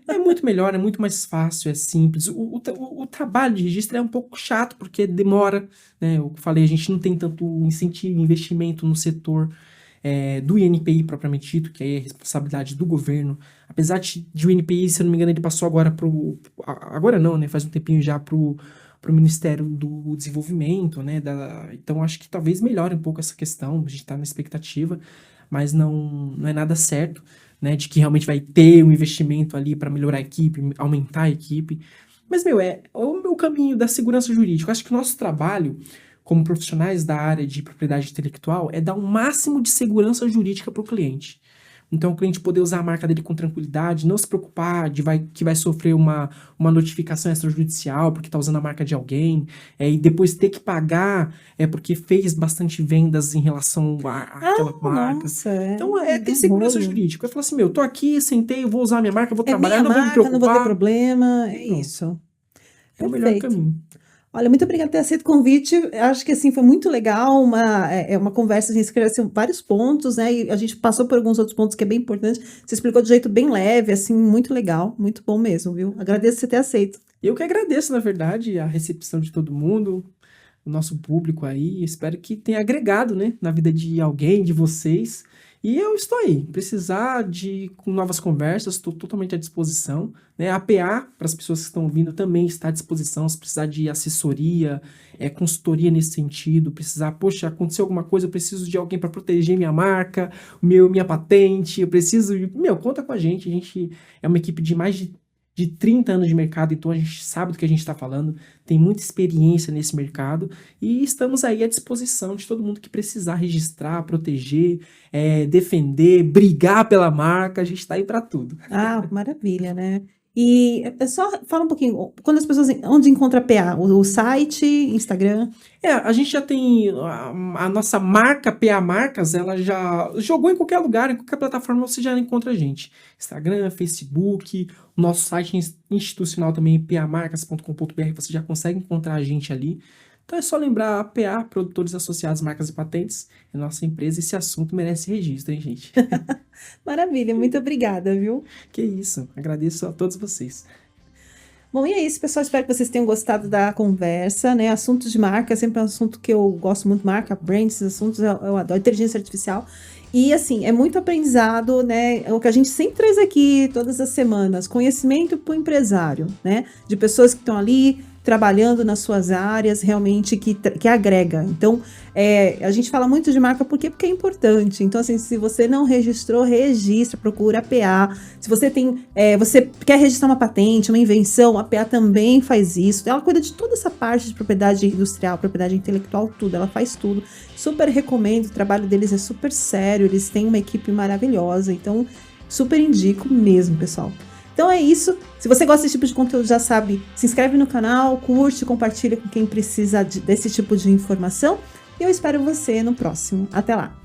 Speaker 1: É muito melhor, é muito mais fácil, é simples. O trabalho de registro é um pouco chato, porque demora, né? Eu falei, a gente não tem tanto incentivo, investimento no setor do INPI propriamente dito, que aí é responsabilidade do governo. Apesar de o INPI, se eu não me engano, ele passou agora agora não, né? Faz um tempinho já pro Ministério do Desenvolvimento, né? Então, acho que talvez melhore um pouco essa questão, a gente está na expectativa, mas não é nada certo, né? De que realmente vai ter um investimento ali para melhorar a equipe, aumentar a equipe. Mas, é o meu caminho da segurança jurídica. Eu acho que o nosso trabalho, como profissionais da área de propriedade intelectual, é dar um máximo de segurança jurídica para o cliente. Então, o cliente poder usar a marca dele com tranquilidade, não se preocupar que vai sofrer uma notificação extrajudicial porque está usando a marca de alguém, e depois ter que pagar porque fez bastante vendas em relação àquela marca.
Speaker 2: Nossa,
Speaker 1: então, ter segurança jurídica. Eu falo assim, tô aqui, sentei, eu vou usar a minha marca, vou trabalhar, não vou me preocupar.
Speaker 2: Não vou ter problema, isso.
Speaker 1: É o melhor caminho.
Speaker 2: Olha, muito obrigada por ter aceito o convite. Acho que assim foi muito legal, uma conversa, a gente esclareceu vários pontos, né? E a gente passou por alguns outros pontos que é bem importante. Você explicou de jeito bem leve, assim, muito legal, muito bom mesmo, viu? Agradeço você ter aceito.
Speaker 1: Eu que agradeço, na verdade, a recepção de todo mundo, o nosso público aí. Espero que tenha agregado, né, na vida de alguém, de vocês. E eu estou aí, precisar de com novas conversas, estou totalmente à disposição, né? A PA, para as pessoas que estão ouvindo, também está à disposição, se precisar de assessoria, consultoria nesse sentido, precisar, poxa, aconteceu alguma coisa, eu preciso de alguém para proteger minha marca, minha patente, eu preciso, conta com a gente é uma equipe de mais de 30 anos de mercado, então a gente sabe do que a gente está falando, tem muita experiência nesse mercado e estamos aí à disposição de todo mundo que precisar registrar, proteger, defender, brigar pela marca, a gente está aí para tudo.
Speaker 2: Ah, maravilha, né? E só fala um pouquinho, quando as pessoas, onde encontra a PA? O site, Instagram?
Speaker 1: A gente já tem a nossa marca, PA Marcas, ela já jogou em qualquer lugar, em qualquer plataforma você já encontra a gente. Instagram, Facebook, o nosso site institucional também, pamarcas.com.br, você já consegue encontrar a gente ali. Então é só lembrar a PA, Produtores Associados Marcas e Patentes, é nossa empresa, esse assunto merece registro, hein, gente?
Speaker 2: Maravilha, muito obrigada, viu?
Speaker 1: Que isso, agradeço a todos vocês.
Speaker 2: Bom, e é isso, pessoal. Espero que vocês tenham gostado da conversa, né? Assuntos de marca, sempre é um assunto que eu gosto muito, marca, brand, esses assuntos eu adoro, inteligência artificial. E, assim, é muito aprendizado, né? É o que a gente sempre traz aqui todas as semanas, conhecimento para o empresário, né? De pessoas que estão ali trabalhando nas suas áreas, realmente que agrega. Então, a gente fala muito de marca porque é importante. Então, assim, se você não registrou, registra, procura a PA. Se você você quer registrar uma patente, uma invenção, a PA também faz isso. Ela cuida de toda essa parte de propriedade industrial, propriedade intelectual, tudo. Ela faz tudo. Super recomendo, o trabalho deles é super sério, eles têm uma equipe maravilhosa. Então, super indico mesmo, pessoal. Então é isso. Se você gosta desse tipo de conteúdo, já sabe, se inscreve no canal, curte, compartilha com quem precisa desse tipo de informação. E eu espero você no próximo. Até lá!